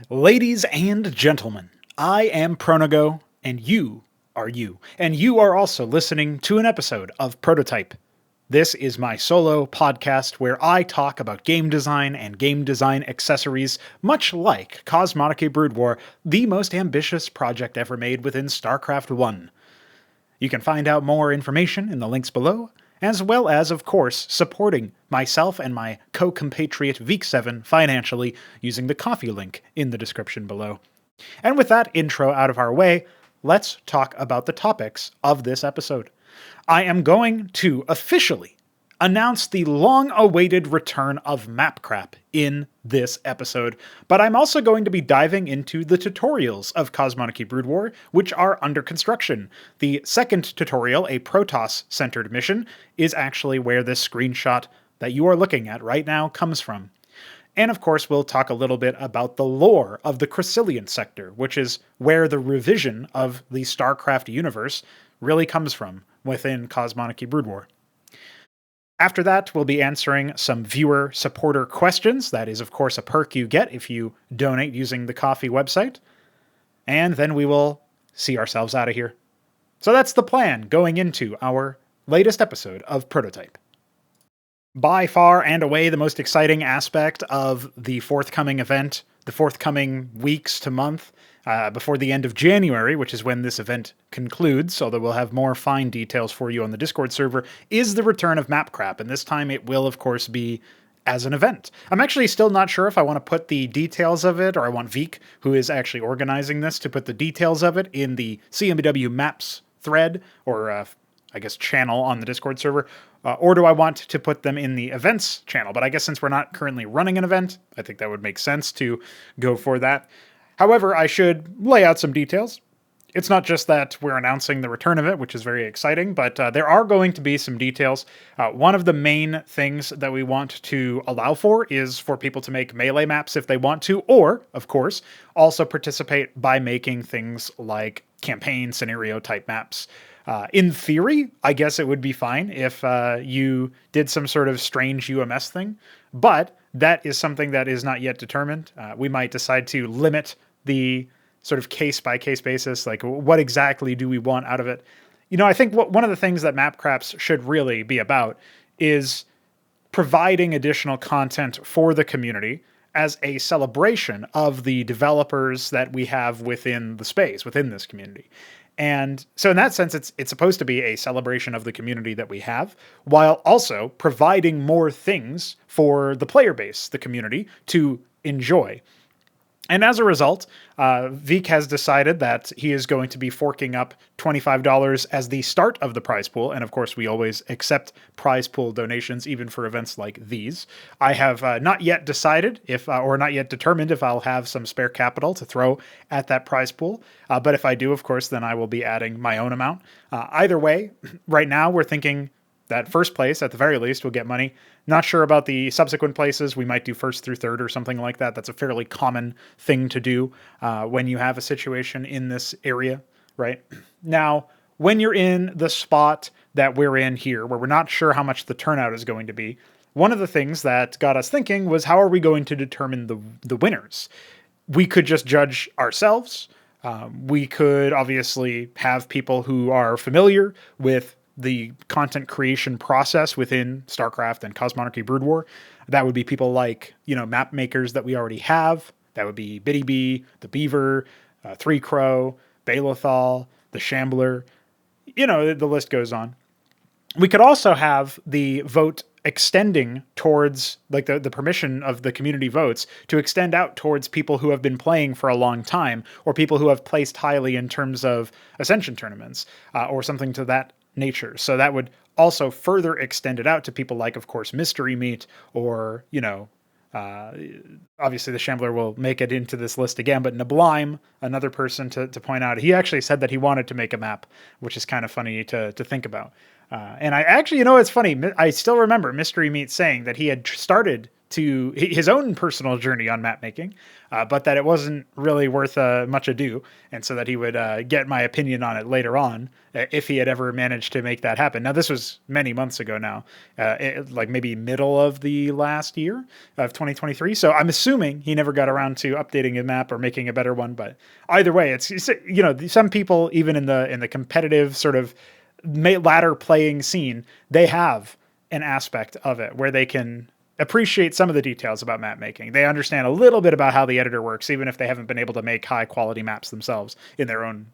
Ladies and gentlemen, I am Pronago, and you are you. And you are also listening to an episode of Pr0totype. This is my solo podcast where I talk about game design and game design accessories, much like Cosmonarchy Brood War, the most ambitious project ever made within StarCraft 1. You can find out more information in the links below, as well as, of course, supporting myself and my co-compatriot Veek7 financially using the Ko-fi link in the description below. And with that intro out of our way, let's talk about the topics of this episode. I am going to officially announce the long-awaited return of Mapcrap in this episode, but I'm also going to be diving into the tutorials of Cosmonarchy Brood War, which are under construction. The second tutorial, a Protoss-centered mission, is actually where this screenshot that you are looking at right now comes from. And of course, we'll talk a little bit about the lore of the Krysilliant sector, which is where the revision of the StarCraft universe really comes from within Cosmonarchy Brood War. After that, we'll be answering some viewer supporter questions. That is, of course, a perk you get if you donate using the Ko-fi website. And then we will see ourselves out of here. So that's the plan going into our latest episode of Pr0totype. By far and away the most exciting aspect of the forthcoming event, the forthcoming weeks to month, before the end of January, which is when this event concludes, although we'll have more fine details for you on the Discord server, is the return of Mapcrap, and this time it will, of course, be as an event. I'm actually still not sure if I want to put the details of it, or I want Veek, who is actually organizing this, to put the details of it in the CMBW Maps thread, or I guess channel on the Discord server, or do I want to put them in the events channel? But I guess since we're not currently running an event, I think that would make sense to go for that. However, I should lay out some details. It's not just that we're announcing the return of it, which is very exciting, but there are going to be some details. One of the main things that we want to allow for is for people to make melee maps if they want to, or, of course, also participate by making things like campaign scenario type maps. In theory, I guess it would be fine if you did some sort of strange UMS thing, but that is something that is not yet determined. We might decide to limit the sort of case-by-case basis, like what exactly do we want out of it? You know, I think one of the things that Mapcraps should really be about is providing additional content for the community as a celebration of the developers that we have within the space, within this community. And so in that sense, it's supposed to be a celebration of the community that we have, while also providing more things for the player base, the community, to enjoy. And as a result, Veek has decided that he is going to be forking up $25 as the start of the prize pool. And of course, we always accept prize pool donations, even for events like these. I have not yet decided or not yet determined if I'll have some spare capital to throw at that prize pool. But if I do, of course, then I will be adding my own amount. Either way, right now we're thinking that first place, at the very least, will get money. Not sure about the subsequent places. We might do first through third or something like that. That's a fairly common thing to do when you have a situation in this area, right? Now, when you're in the spot that we're in here, where we're not sure how much the turnout is going to be, one of the things that got us thinking was, how are we going to determine the winners? We could just judge ourselves. We could obviously have people who are familiar with the content creation process within StarCraft and Cosmonarchy Brood War. That would be people like, map makers that we already have. That would be Biddy Bee, the Beaver, Three Crow, Balothal, the Shambler. The list goes on. We could also have the vote extending towards, like the permission of the community votes to extend out towards people who have been playing for a long time, or people who have placed highly in terms of Ascension tournaments, or something to that nature. So that would also further extend it out to people like, of course, Mystery Meat, or, obviously the Shambler will make it into this list again, but Nablime, another person to point out, he actually said that he wanted to make a map, which is kind of funny to think about. And I actually, it's funny, I still remember Mystery Meat saying that he had started to his own personal journey on map making, but that it wasn't really worth much ado, and so that he would get my opinion on it later on if he had ever managed to make that happen. Now, this was many months ago now, like maybe middle of the last year of 2023. So I'm assuming he never got around to updating a map or making a better one. But either way, it's some people, even in the competitive sort of ladder playing scene, they have an aspect of it where they can appreciate some of the details about map making. They understand a little bit about how the editor works, even if they haven't been able to make high quality maps themselves in their own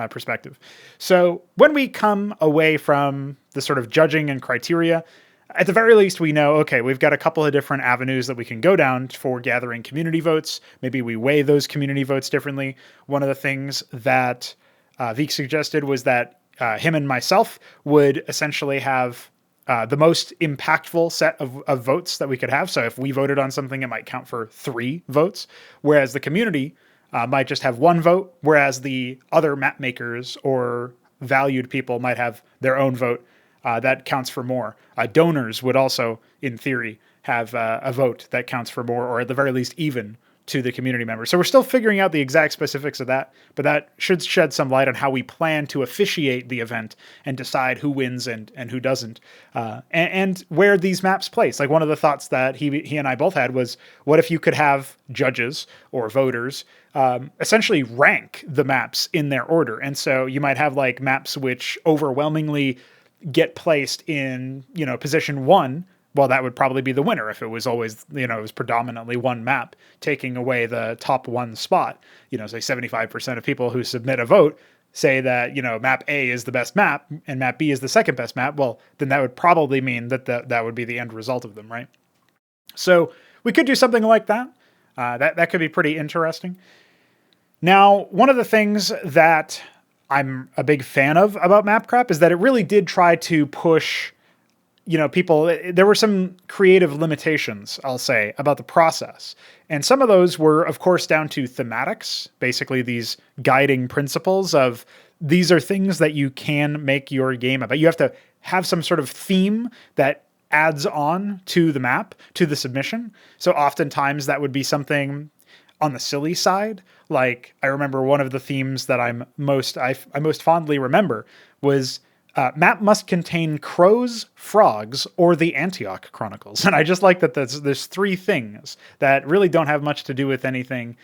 perspective. So when we come away from the sort of judging and criteria, at the very least, we know, okay, we've got a couple of different avenues that we can go down for gathering community votes. Maybe we weigh those community votes differently. One of the things that Vic suggested was that him and myself would essentially have the most impactful set of votes that we could have. So if we voted on something, it might count for 3 votes, whereas the community might just have 1 vote, whereas the other map makers or valued people might have their own vote that counts for more. Donors would also, in theory, have a vote that counts for more, or at the very least even to the community members. So we're still figuring out the exact specifics of that, but that should shed some light on how we plan to officiate the event and decide who wins and who doesn't, and where these maps place. Like, one of the thoughts that he and I both had was, what if you could have judges or voters essentially rank the maps in their order? And so you might have like maps which overwhelmingly get placed in, position 1. Well, that would probably be the winner if it was always, it was predominantly one map taking away the top 1 spot. Say 75% of people who submit a vote say that, map A is the best map and map B is the second best map. Well, then that would probably mean that that would be the end result of them, right? So we could do something like that. That could be pretty interesting. Now, one of the things that I'm a big fan of about Mapcrap is that it really did try to push people. There were some creative limitations, I'll say, about the process. And some of those were, of course, down to thematics, basically these guiding principles of these are things that you can make your game about. You have to have some sort of theme that adds on to the map, to the submission. So oftentimes that would be something on the silly side. Like, I remember one of the themes that I most fondly remember was map must contain crows, frogs, or the Antioch Chronicles. And I just like that there's 3 things that really don't have much to do with anything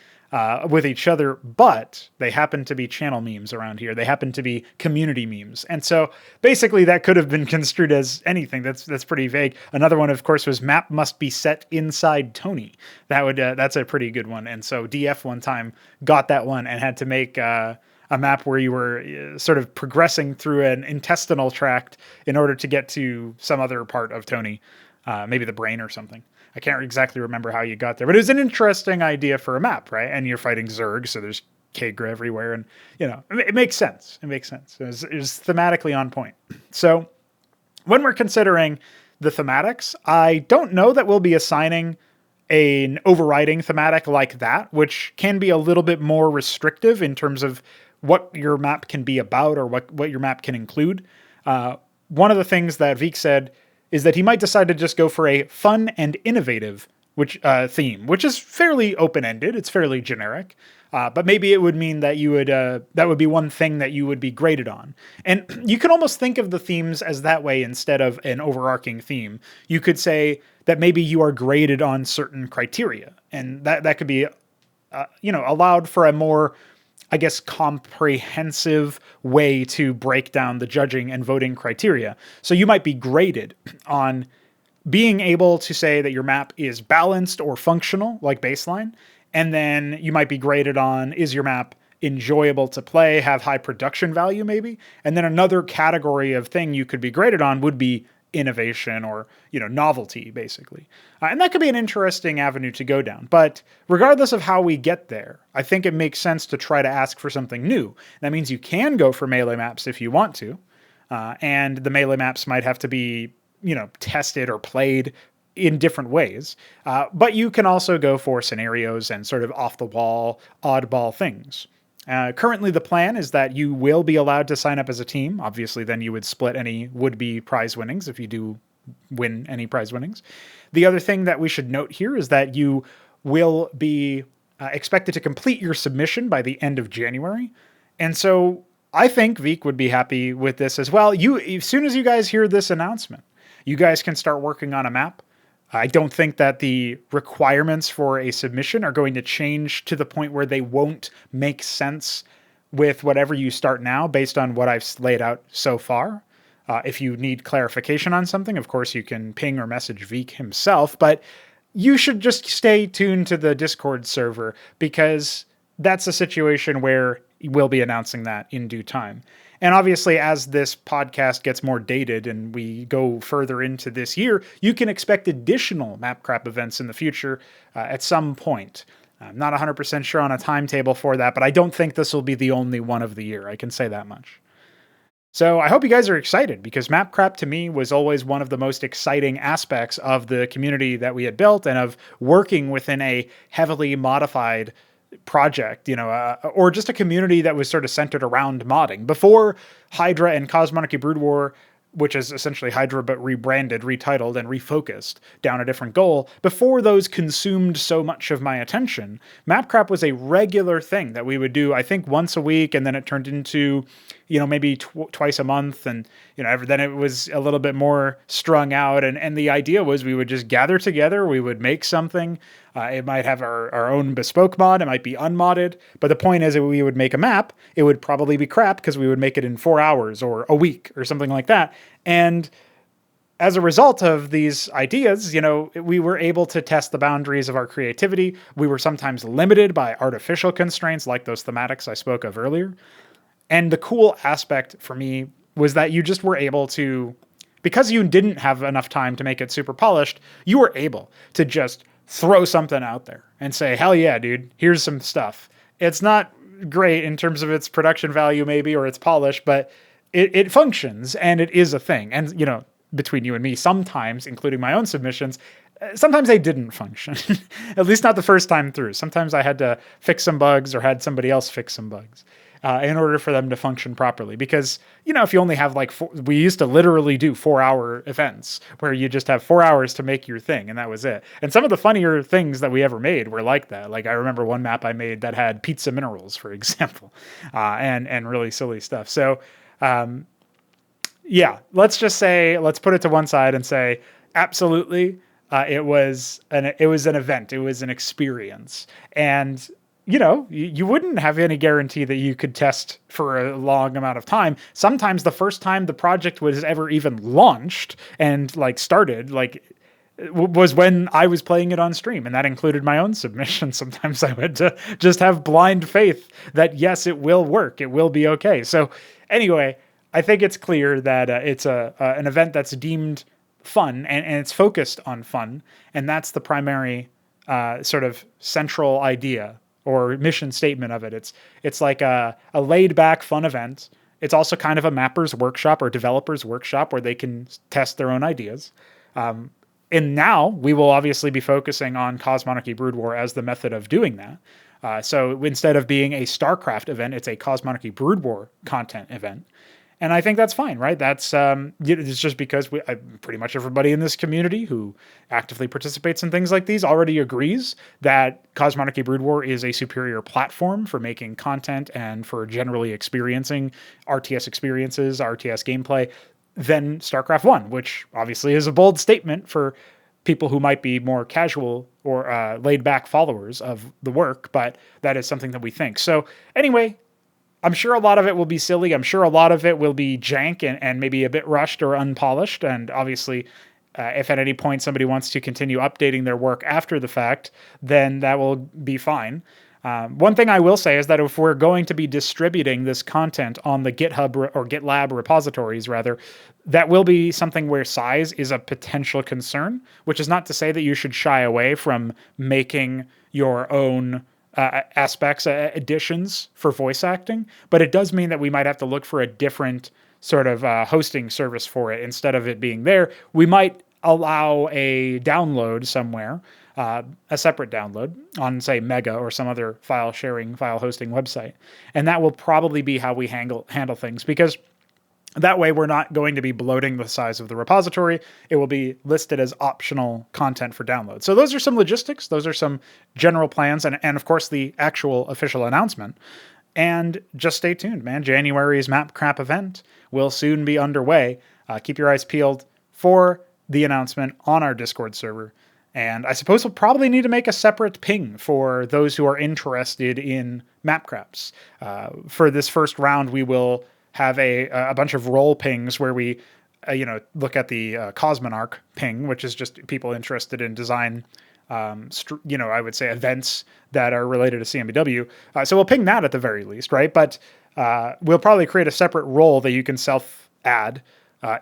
with each other, but they happen to be channel memes around here. They happen to be community memes. And so basically that could have been construed as anything. That's pretty vague. Another one, of course, was map must be set inside Tony. That's a pretty good one. And so DF one time got that one and had to make a map where you were sort of progressing through an intestinal tract in order to get to some other part of Tony, maybe the brain or something. I can't exactly remember how you got there, but it was an interesting idea for a map, right? And you're fighting Zerg, so there's Kagra everywhere, and it makes sense. It makes sense. It was thematically on point. So when we're considering the thematics, I don't know that we'll be assigning an overriding thematic like that, which can be a little bit more restrictive in terms of what your map can be about or what your map can include. One of the things that Vic said is that he might decide to just go for a fun and innovative theme, which is fairly open-ended. It's fairly generic. But maybe it would mean that you would that would be one thing that you would be graded on. And you can almost think of the themes as that way instead of an overarching theme. You could say that maybe you are graded on certain criteria, and that could be allowed for a more, I guess, comprehensive way to break down the judging and voting criteria. So you might be graded on being able to say that your map is balanced or functional, like baseline. And then you might be graded on, is your map enjoyable to play, have high production value maybe? And then another category of thing you could be graded on would be innovation or, novelty, basically. And that could be an interesting avenue to go down. But regardless of how we get there, I think it makes sense to try to ask for something new. That means you can go for melee maps if you want to. And the melee maps might have to be, tested or played in different ways. But you can also go for scenarios and sort of off-the-wall, oddball things. Currently, the plan is that you will be allowed to sign up as a team. Obviously, then you would split any would-be prize winnings if you do win any prize winnings. The other thing that we should note here is that you will be expected to complete your submission by the end of January. And so I think Veek would be happy with this as well. As soon as you guys hear this announcement, you guys can start working on a map. I don't think that the requirements for a submission are going to change to the point where they won't make sense with whatever you start now based on what I've laid out so far. If you need clarification on something, of course, you can ping or message Veek himself, but you should just stay tuned to the Discord server because that's a situation where we'll be announcing that in due time. And obviously, as this podcast gets more dated and we go further into this year, you can expect additional Mapcrap events in the future at some point. I'm not 100% sure on a timetable for that, but I don't think this will be the only one of the year. I can say that much. So I hope you guys are excited because Mapcrap to me was always one of the most exciting aspects of the community that we had built and of working within a heavily modified project, or just a community that was sort of centered around modding. Before Hydra and Cosmonarchy Brood War, which is essentially Hydra but rebranded, retitled, and refocused down a different goal, before those consumed so much of my attention, Mapcrap was a regular thing that we would do, I think, once a week, and then it turned into, maybe twice a month, and, then it was a little bit more strung out, and the idea was we would just gather together, we would make something. It might have our own bespoke mod, it might be unmodded, but the point is that we would make a map, it would probably be crap because we would make it in 4 hours or a week or something like that. And as a result of these ideas, we were able to test the boundaries of our creativity. We were sometimes limited by artificial constraints like those thematics I spoke of earlier. And the cool aspect for me was that you just were able to, because you didn't have enough time to make it super polished, you were able to just throw something out there and say, hell yeah, dude, here's some stuff. It's not great in terms of its production value maybe, or its polish, but it functions and it is a thing. And, between you and me, sometimes, including my own submissions, sometimes they didn't function, at least not the first time through. Sometimes I had to fix some bugs or had somebody else fix some bugs in order for them to function properly. Because, if you only have we used to literally do 4-hour events where you just have 4 hours to make your thing and that was it. And some of the funnier things that we ever made were like that. Like I remember one map I made that had pizza minerals, for example, and really silly stuff. So, yeah, let's put it to one side and say, absolutely, it was an event. It was an experience. And, you wouldn't have any guarantee that you could test for a long amount of time. Sometimes the first time the project was ever even launched and started, was when I was playing it on stream, and that included my own submission. Sometimes I had to just have blind faith that, yes, it will work. It will be okay. So anyway, I think it's clear that it's an event that's deemed fun and it's focused on fun. And that's the primary sort of central idea or mission statement of it. It's like a laid back fun event. It's also kind of a mapper's workshop or developer's workshop where they can test their own ideas. And now we will obviously be focusing on Cosmonarchy Brood War as the method of doing that. So instead of being a StarCraft event, it's a Cosmonarchy Brood War content event. And I think that's fine, right? That's it's just because pretty much everybody in this community who actively participates in things like these already agrees that Cosmonarchy Brood War is a superior platform for making content and for generally experiencing RTS experiences, RTS gameplay than StarCraft 1, which obviously is a bold statement for people who might be more casual or laid-back followers of the work, but that is something that we think. So anyway, I'm sure a lot of it will be silly. I'm sure a lot of it will be jank and maybe a bit rushed or unpolished. And obviously, if at any point somebody wants to continue updating their work after the fact, then that will be fine. One thing I will say is that if we're going to be distributing this content on the GitHub or GitLab repositories, rather, that will be something where size is a potential concern, which is not to say that you should shy away from making your own aspects, additions for voice acting, but it does mean that we might have to look for a different sort of hosting service for it. Instead of it being there, we might allow a download somewhere, a separate download on, say, Mega or some other file sharing, file hosting website. And that will probably be how we handle things, because That way, we're not going to be bloating the size of the repository. It will be listed as optional content for download. So those are some logistics. Those are some general plans, and of course, the actual official announcement. And just stay tuned, man. January's Mapcrap event will soon be underway. Keep your eyes peeled for the announcement on our Discord server. And I suppose we'll probably need to make a separate ping for those who are interested in Mapcraps. For this first round, we will have a bunch of role pings where we, look at the Cosmonarchy ping, which is just people interested in design, I would say events that are related to CMBW. So we'll ping that at the very least, right? But we'll probably create a separate role that you can self-add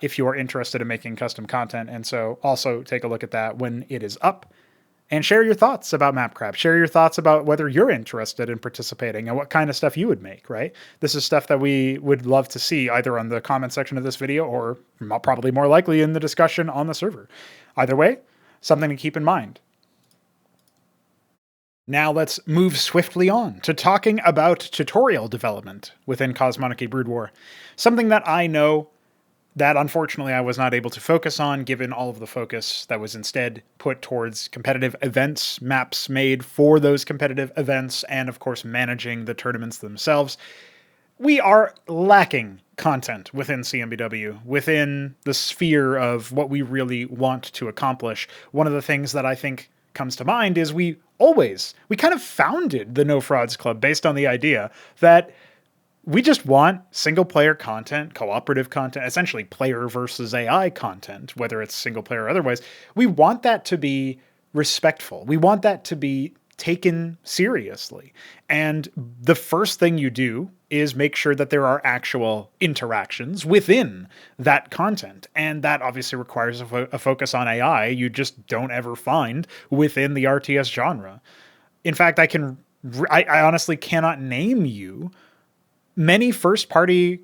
if you are interested in making custom content. And so also take a look at that when it is up. And share your thoughts about Mapcrap. Share your thoughts about whether you're interested in participating and what kind of stuff you would make, right? This is stuff that we would love to see either on the comment section of this video or probably more likely in the discussion on the server. Either way, something to keep in mind. Now let's move swiftly on to talking about tutorial development within Cosmonarchy Brood War. Something that I know that unfortunately I was not able to focus on, given all of the focus that was instead put towards competitive events, maps made for those competitive events, and of course managing the tournaments themselves. We are lacking content within CMBW, within the sphere of what we really want to accomplish. One of the things that I think comes to mind is we kind of founded the No Frauds Club based on the idea that we just want single player content, cooperative content, essentially player versus AI content, whether it's single player or otherwise. We want that to be respectful. We want that to be taken seriously. And the first thing you do is make sure that there are actual interactions within that content. And that obviously requires a focus on AI you just don't ever find within the RTS genre. In fact, I honestly cannot name you many first-party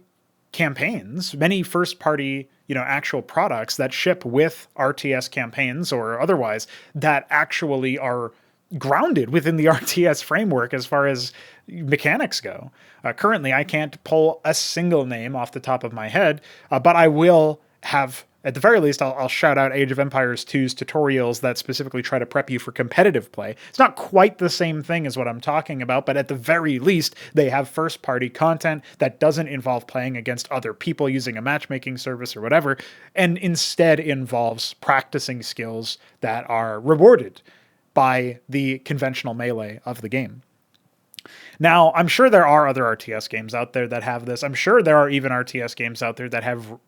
campaigns, many first-party, actual products that ship with RTS campaigns or otherwise that actually are grounded within the RTS framework as far as mechanics go. Currently, I can't pull a single name off the top of my head, but I will have, at the very least, I'll shout out Age of Empires 2's tutorials that specifically try to prep you for competitive play. It's not quite the same thing as what I'm talking about, but at the very least, they have first-party content that doesn't involve playing against other people using a matchmaking service or whatever, and instead involves practicing skills that are rewarded by the conventional melee of the game. Now, I'm sure there are other RTS games out there that have this. I'm sure there are even RTS games out there that have,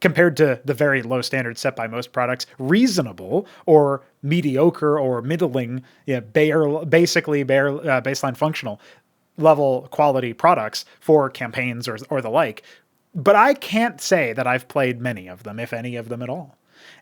compared to the very low standards set by most products, reasonable or mediocre or middling, baseline functional level quality products for campaigns or the like. But I can't say that I've played many of them, if any of them at all.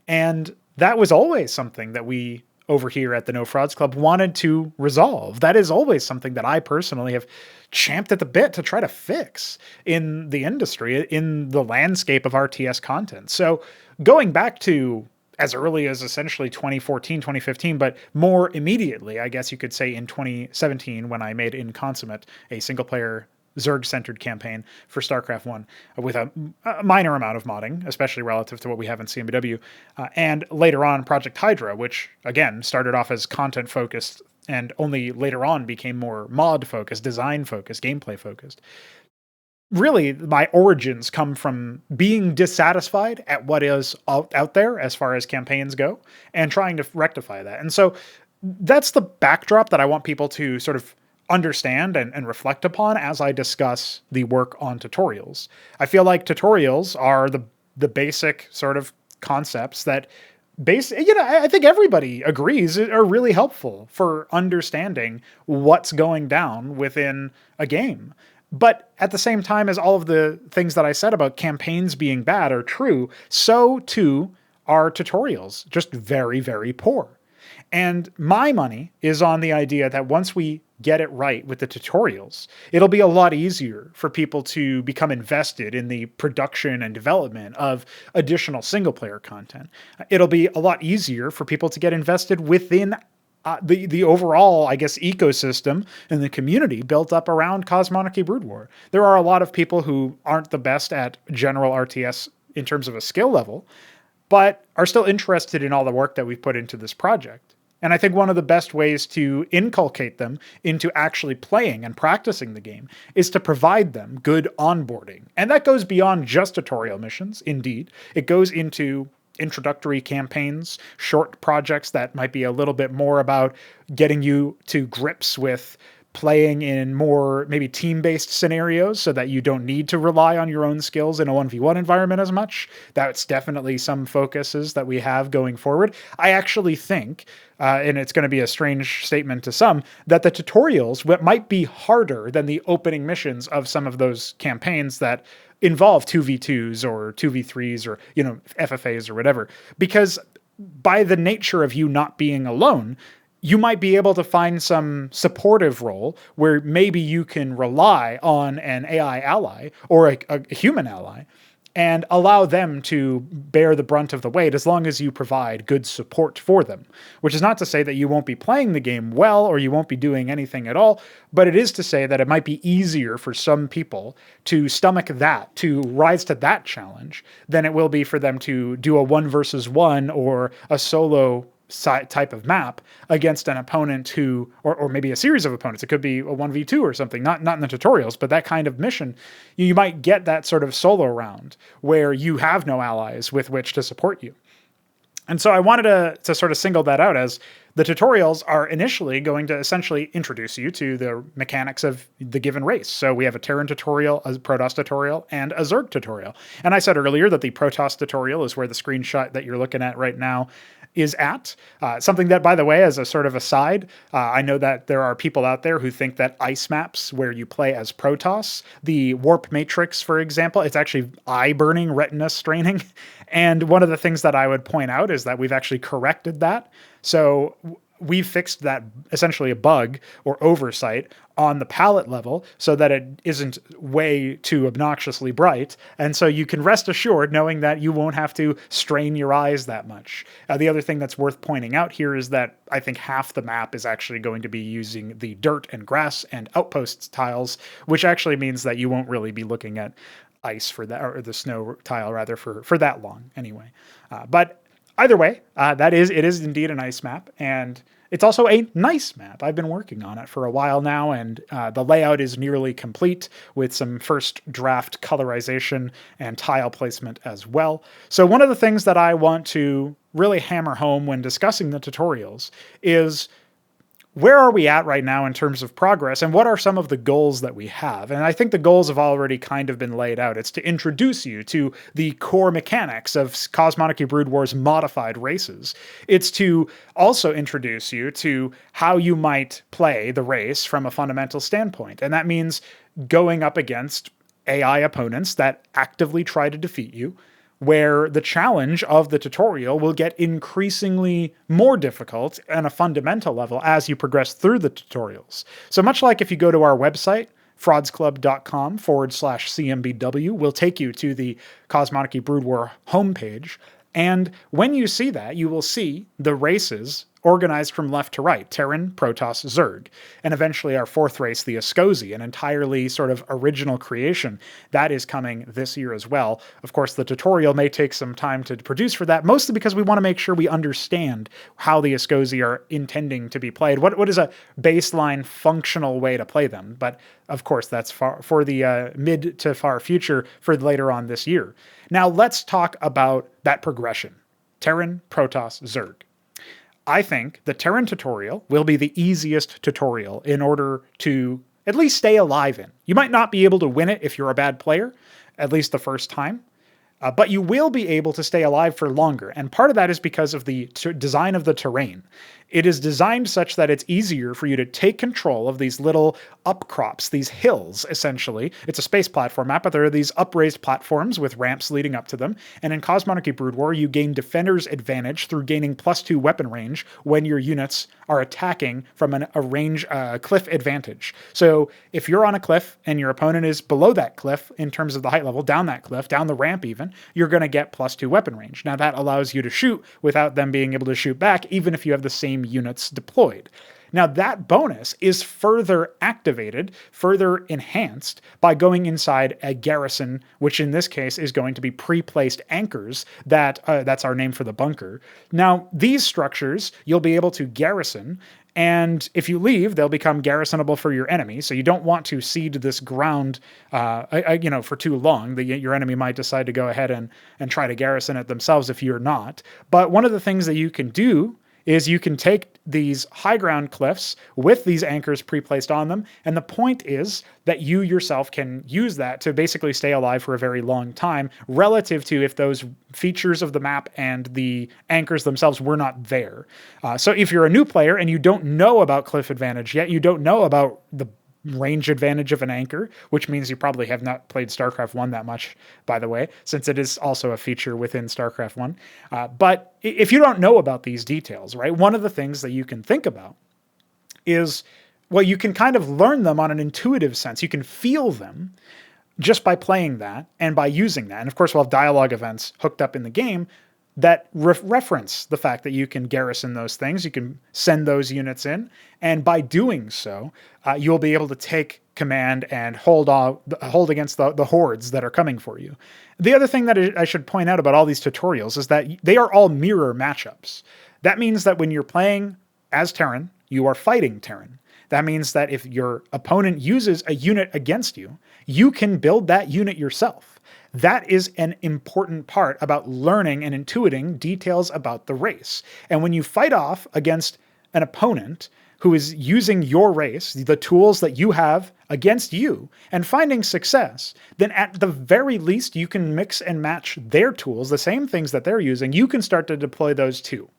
And that was always something that we over here at the No Frauds Club wanted to resolve. That is always something that I personally have champed at the bit to try to fix in the industry, in the landscape of RTS content. So going back to as early as essentially 2014, 2015, but more immediately, I guess you could say in 2017, when I made Inconsummate, a single player Zerg-centered campaign for StarCraft 1 with a minor amount of modding, especially relative to what we have in CMBW. And later on, Project Hydra, which, again, started off as content-focused and only later on became more mod-focused, design-focused, gameplay-focused. Really, my origins come from being dissatisfied at what is out there as far as campaigns go and trying to rectify that. And so that's the backdrop that I want people to sort of understand and reflect upon as I discuss the work on tutorials. I feel like tutorials are the basic sort of concepts that I think everybody agrees are really helpful for understanding what's going down within a game. But at the same time as all of the things that I said about campaigns being bad are true, so too are tutorials, just very, very poor. And my money is on the idea that once we get it right with the tutorials, it'll be a lot easier for people to become invested in the production and development of additional single player content. It'll be a lot easier for people to get invested within the overall, I guess, ecosystem and the community built up around Cosmonarchy Brood War. There are a lot of people who aren't the best at general RTS in terms of a skill level, but are still interested in all the work that we've put into this project. And I think one of the best ways to inculcate them into actually playing and practicing the game is to provide them good onboarding. And that goes beyond just tutorial missions, indeed. It goes into introductory campaigns, short projects that might be a little bit more about getting you to grips with playing in more maybe team-based scenarios so that you don't need to rely on your own skills in a 1v1 environment as much. That's definitely some focuses that we have going forward. I actually think, and it's going to be a strange statement to some, that the tutorials might be harder than the opening missions of some of those campaigns that involve 2v2s or 2v3s or, FFAs or whatever. Because by the nature of you not being alone, you might be able to find some supportive role where maybe you can rely on an AI ally or a human ally and allow them to bear the brunt of the weight as long as you provide good support for them. Which is not to say that you won't be playing the game well or you won't be doing anything at all, but it is to say that it might be easier for some people to stomach that, to rise to that challenge, than it will be for them to do a 1 versus 1 or a solo type of map against an opponent who, or maybe a series of opponents. It could be a 1v2 or something, not in the tutorials, but that kind of mission. You might get that sort of solo round where you have no allies with which to support you. And so I wanted to sort of single that out as the tutorials are initially going to essentially introduce you to the mechanics of the given race. So we have a Terran tutorial, a Protoss tutorial, and a Zerg tutorial. And I said earlier that the Protoss tutorial is where the screenshot that you're looking at right now is at. Something that, by the way, as a sort of aside, I know that there are people out there who think that ice maps where you play as Protoss, the warp matrix, for example, it's actually eye-burning, retina straining. And one of the things that I would point out is that we've actually corrected that. So we fixed that, essentially a bug or oversight on the palette level so that it isn't way too obnoxiously bright. And so you can rest assured knowing that you won't have to strain your eyes that much. The other thing that's worth pointing out here is that I think half the map is actually going to be using the dirt and grass and outposts tiles, which actually means that you won't really be looking at ice for that, or the snow tile rather, for that long anyway. But either way, it is indeed an ice map, and it's also a nice map. I've been working on it for a while now, and the layout is nearly complete with some first draft colorization and tile placement as well. So one of the things that I want to really hammer home when discussing the tutorials is, where are we at right now in terms of progress, and what are some of the goals that we have? And I think the goals have already kind of been laid out. It's to introduce you to the core mechanics of Cosmonarchy Brood War's modified races. It's to also introduce you to how you might play the race from a fundamental standpoint. And that means going up against AI opponents that actively try to defeat you, where the challenge of the tutorial will get increasingly more difficult on a fundamental level as you progress through the tutorials. So much like if you go to our website, fraudsclub.com/CMBW, will take you to the Cosmonarchy Brood War homepage. And when you see that, you will see the races organized from left to right: Terran, Protoss, Zerg, and eventually our fourth race, the Ascozi, an entirely sort of original creation that is coming this year as well. Of course, the tutorial may take some time to produce for that, mostly because we want to make sure we understand how the Ascozi are intending to be played. What is a baseline functional way to play them? But of course, that's for the mid to far future for later on this year. Now let's talk about that progression: Terran, Protoss, Zerg. I think the Terran tutorial will be the easiest tutorial in order to at least stay alive in. You might not be able to win it if you're a bad player, at least the first time, but you will be able to stay alive for longer. And part of that is because of the design of the terrain. It is designed such that it's easier for you to take control of these little upcrops, these hills, essentially. It's a space platform map, but there are these upraised platforms with ramps leading up to them. And in Cosmonarchy Brood War, you gain defender's advantage through gaining +2 weapon range when your units are attacking from a range cliff advantage. So if you're on a cliff and your opponent is below that cliff in terms of the height level, down that cliff, down the ramp even, you're going to get +2 weapon range. Now that allows you to shoot without them being able to shoot back, even if you have the same units deployed. Now that bonus is further activated, further enhanced by going inside a garrison, which in this case is going to be pre-placed anchors. That's our name for the bunker. Now these structures you'll be able to garrison, and if you leave, they'll become garrisonable for your enemy. So you don't want to cede this ground, for too long. Your enemy might decide to go ahead and try to garrison it themselves if you're not. But one of the things that you can do is you can take these high ground cliffs with these anchors pre-placed on them, and the point is that you yourself can use that to basically stay alive for a very long time, relative to if those features of the map and the anchors themselves were not there. So if you're a new player and you don't know about cliff advantage yet, you don't know about the range advantage of an anchor, which means you probably have not played StarCraft 1 that much, by the way, since it is also a feature within StarCraft 1. But if you don't know about these details, right, one of the things that you can think about is, well, you can kind of learn them on an intuitive sense. You can feel them just by playing that and by using that. And of course, we'll have dialogue events hooked up in the game that reference the fact that you can garrison those things, you can send those units in, and by doing so, you'll be able to take command and hold against the hordes that are coming for you. The other thing that I should point out about all these tutorials is that they are all mirror matchups. That means that when you're playing as Terran, you are fighting Terran. That means that if your opponent uses a unit against you, you can build that unit yourself. That is an important part about learning and intuiting details about the race. And when you fight off against an opponent who is using your race, the tools that you have against you, and finding success, then at the very least you can mix and match their tools, the same things that they're using, you can start to deploy those too.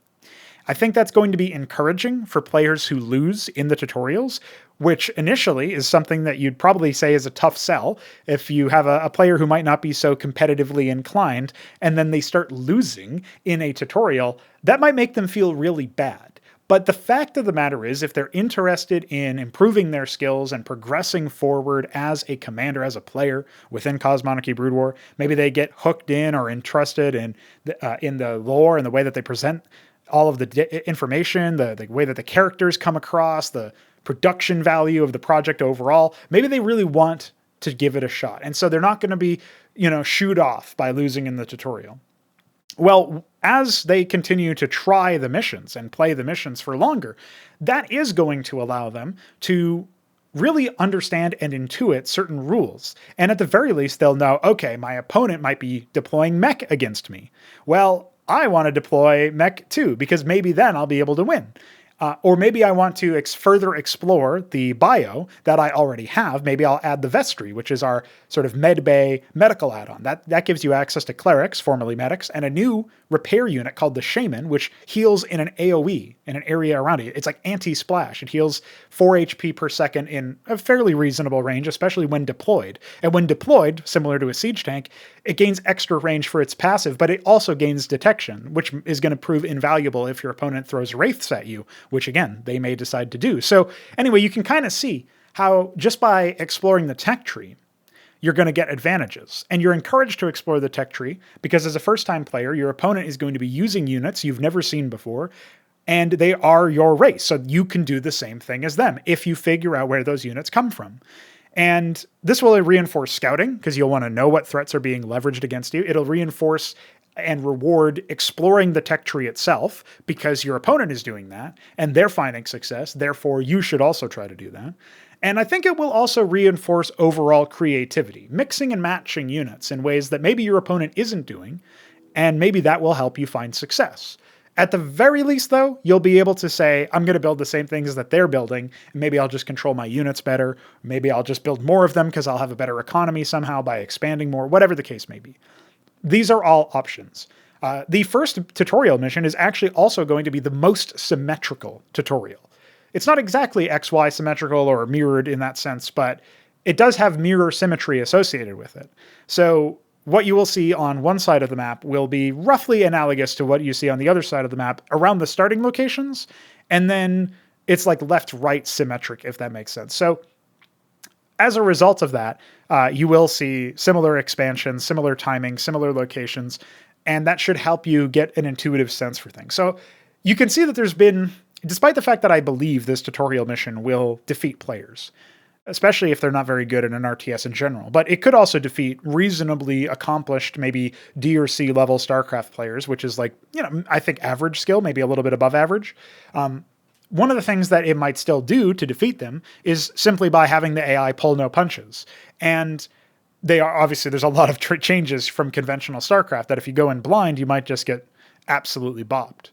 I think that's going to be encouraging for players who lose in the tutorials, which initially is something that you'd probably say is a tough sell if you have a player who might not be so competitively inclined, and then they start losing in a tutorial. That might make them feel really bad. But the fact of the matter is, if they're interested in improving their skills and progressing forward as a commander, as a player within Cosmonarchy Brood War, maybe they get hooked in or interested in the lore and the way that they present all of the information, the way that the characters come across, the production value of the project overall. Maybe they really want to give it a shot. And so they're not going to be, shooed off by losing in the tutorial. Well, as they continue to try the missions and play the missions for longer, that is going to allow them to really understand and intuit certain rules. And at the very least, they'll know, okay, my opponent might be deploying mech against me. Well, I want to deploy mech too, because maybe then I'll be able to win. Or maybe I want to further explore the bio that I already have. Maybe I'll add the vestry, which is our sort of medbay medical add-on. That gives you access to clerics, formerly medics, and a new repair unit called the Shaman, which heals in an AoE, in an area around it. It's like anti-splash. It heals 4 HP per second in a fairly reasonable range, especially when deployed. And when deployed, similar to a siege tank, it gains extra range for its passive, but it also gains detection, which is going to prove invaluable if your opponent throws wraiths at you, which again, they may decide to do. So anyway, you can kind of see how just by exploring the tech tree, you're going to get advantages. And you're encouraged to explore the tech tree because as a first-time player, your opponent is going to be using units you've never seen before, and they are your race. So you can do the same thing as them if you figure out where those units come from. And this will reinforce scouting because you'll want to know what threats are being leveraged against you. It'll reinforce and reward exploring the tech tree itself because your opponent is doing that and they're finding success. Therefore, you should also try to do that. And I think it will also reinforce overall creativity, mixing and matching units in ways that maybe your opponent isn't doing, and maybe that will help you find success. At the very least, though, you'll be able to say, I'm going to build the same things that they're building, and maybe I'll just control my units better, maybe I'll just build more of them because I'll have a better economy somehow by expanding more, whatever the case may be. These are all options. The first tutorial mission is actually also going to be the most symmetrical tutorial. It's not exactly XY symmetrical or mirrored in that sense, but it does have mirror symmetry associated with it. So what you will see on one side of the map will be roughly analogous to what you see on the other side of the map around the starting locations, and then it's like left-right symmetric, if that makes sense. So as a result of that, you will see similar expansions, similar timing, similar locations, and that should help you get an intuitive sense for things. So you can see that there's been, despite the fact that I believe this tutorial mission will defeat players, especially if they're not very good at an RTS in general. But it could also defeat reasonably accomplished, maybe D or C level StarCraft players, which is like, I think average skill, maybe a little bit above average. One of the things that it might still do to defeat them is simply by having the AI pull no punches. And they are obviously, there's a lot of changes from conventional StarCraft that if you go in blind, you might just get absolutely bopped.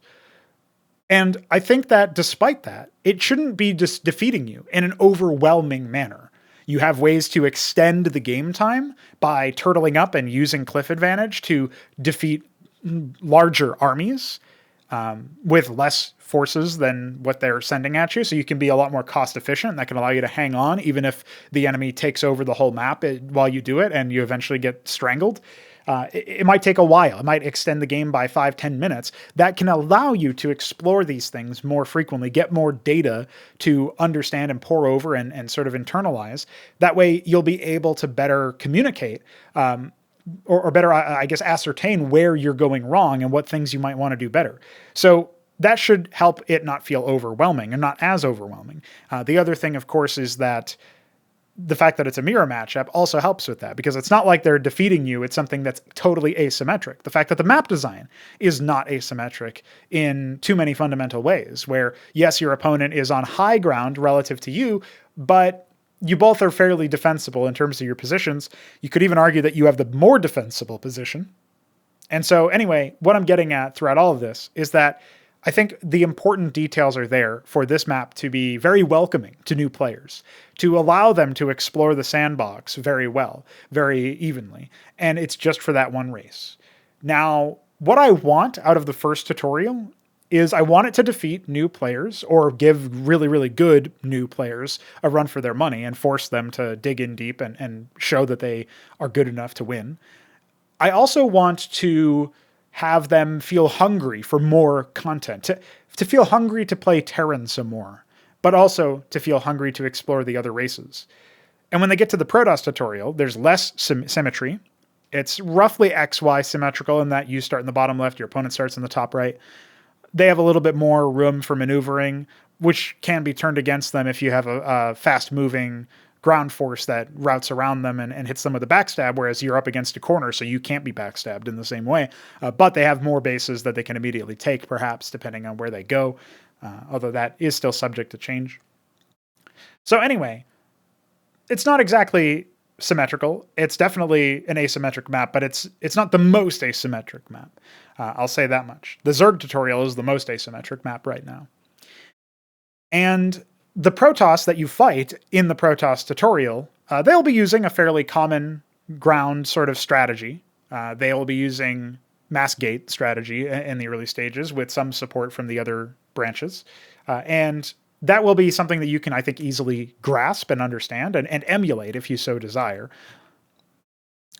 And I think that despite that, it shouldn't be just defeating you in an overwhelming manner. You have ways to extend the game time by turtling up and using cliff advantage to defeat larger armies with less forces than what they're sending at you. So you can be a lot more cost efficient. That can allow you to hang on, even if the enemy takes over the whole map while you do it and you eventually get strangled. It might take a while. It might extend the game by 5-10 minutes. That can allow you to explore these things more frequently, get more data to understand and pore over and sort of internalize. That way you'll be able to better communicate or better, I guess, ascertain where you're going wrong and what things you might want to do better. So that should help it not feel overwhelming and not as overwhelming. The other thing, of course, is that the fact that it's a mirror matchup also helps with that, because it's not like they're defeating you. It's something that's totally asymmetric. The fact that the map design is not asymmetric in too many fundamental ways, where yes, your opponent is on high ground relative to you, but you both are fairly defensible in terms of your positions. You could even argue that you have the more defensible position. And so anyway, what I'm getting at throughout all of this is that I think the important details are there for this map to be very welcoming to new players, to allow them to explore the sandbox very well, very evenly. And it's just for that one race. Now, what I want out of the first tutorial is I want it to defeat new players or give really, really good new players a run for their money and force them to dig in deep and show that they are good enough to win. I also want to have them feel hungry for more content, to feel hungry to play Terran some more, but also to feel hungry to explore the other races. And when they get to the Protoss tutorial, there's less symmetry. It's roughly XY symmetrical in that you start in the bottom left, your opponent starts in the top right. They have a little bit more room for maneuvering, which can be turned against them if you have a fast-moving ground force that routes around them and hits them with a backstab, whereas you're up against a corner, so you can't be backstabbed in the same way. But they have more bases that they can immediately take, perhaps, depending on where they go, although that is still subject to change. So anyway, it's not exactly symmetrical. It's definitely an asymmetric map, but it's not the most asymmetric map. I'll say that much. The Zerg tutorial is the most asymmetric map right now. And the Protoss that you fight in the Protoss tutorial, they'll be using a fairly common ground sort of strategy. They'll be using mass gate strategy in the early stages with some support from the other branches. And that will be something that you can, I think, easily grasp and understand and emulate if you so desire.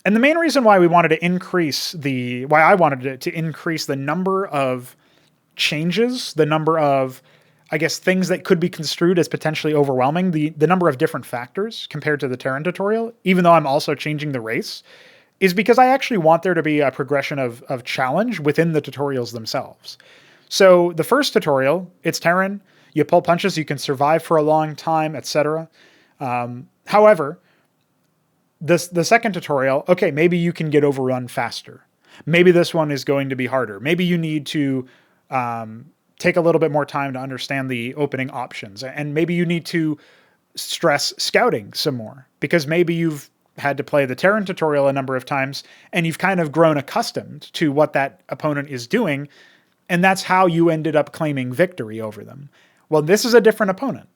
And the main reason why I wanted to increase the number of changes, the number of, I guess, things that could be construed as potentially overwhelming, the number of different factors compared to the Terran tutorial, even though I'm also changing the race, is because I actually want there to be a progression of challenge within the tutorials themselves. So the first tutorial, it's Terran, you pull punches, you can survive for a long time, etc. However, the second tutorial, okay, maybe you can get overrun faster. Maybe this one is going to be harder. Maybe you need to take a little bit more time to understand the opening options. And maybe you need to stress scouting some more, because maybe you've had to play the Terran tutorial a number of times and you've kind of grown accustomed to what that opponent is doing. And that's how you ended up claiming victory over them. Well, this is a different opponent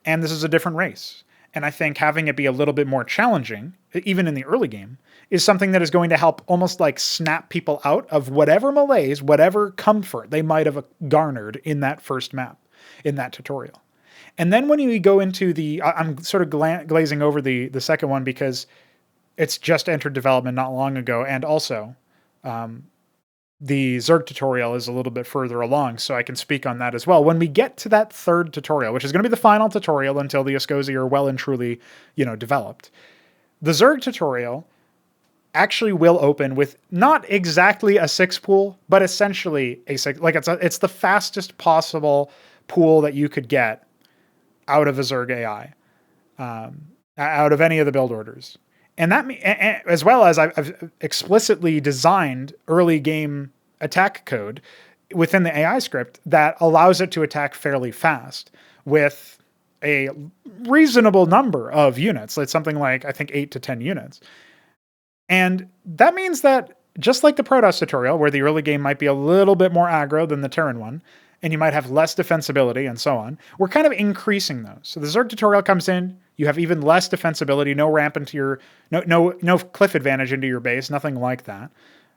and this is a different race. And I think having it be a little bit more challenging, even in the early game, is something that is going to help almost like snap people out of whatever malaise, whatever comfort they might have garnered in that first map, in that tutorial. And then when you go into the, I'm sort of glazing over the second one because it's just entered development not long ago. And also, the Zerg tutorial is a little bit further along, so I can speak on that as well. When we get to that third tutorial, which is going to be the final tutorial until the Ascosi are well and truly, developed, the Zerg tutorial actually will open with not exactly a 6 pool, but essentially a 6. Like it's the fastest possible pool that you could get out of a Zerg AI, out of any of the build orders. And that, as well as I've explicitly designed early game attack code within the AI script that allows it to attack fairly fast with a reasonable number of units. It's something like, I think, 8 to 10 units. And that means that just like the Protoss tutorial, where the early game might be a little bit more aggro than the Terran one, and you might have less defensibility and so on, we're kind of increasing those. So the Zerg tutorial comes in, you have even less defensibility, no ramp into your, no cliff advantage into your base, nothing like that.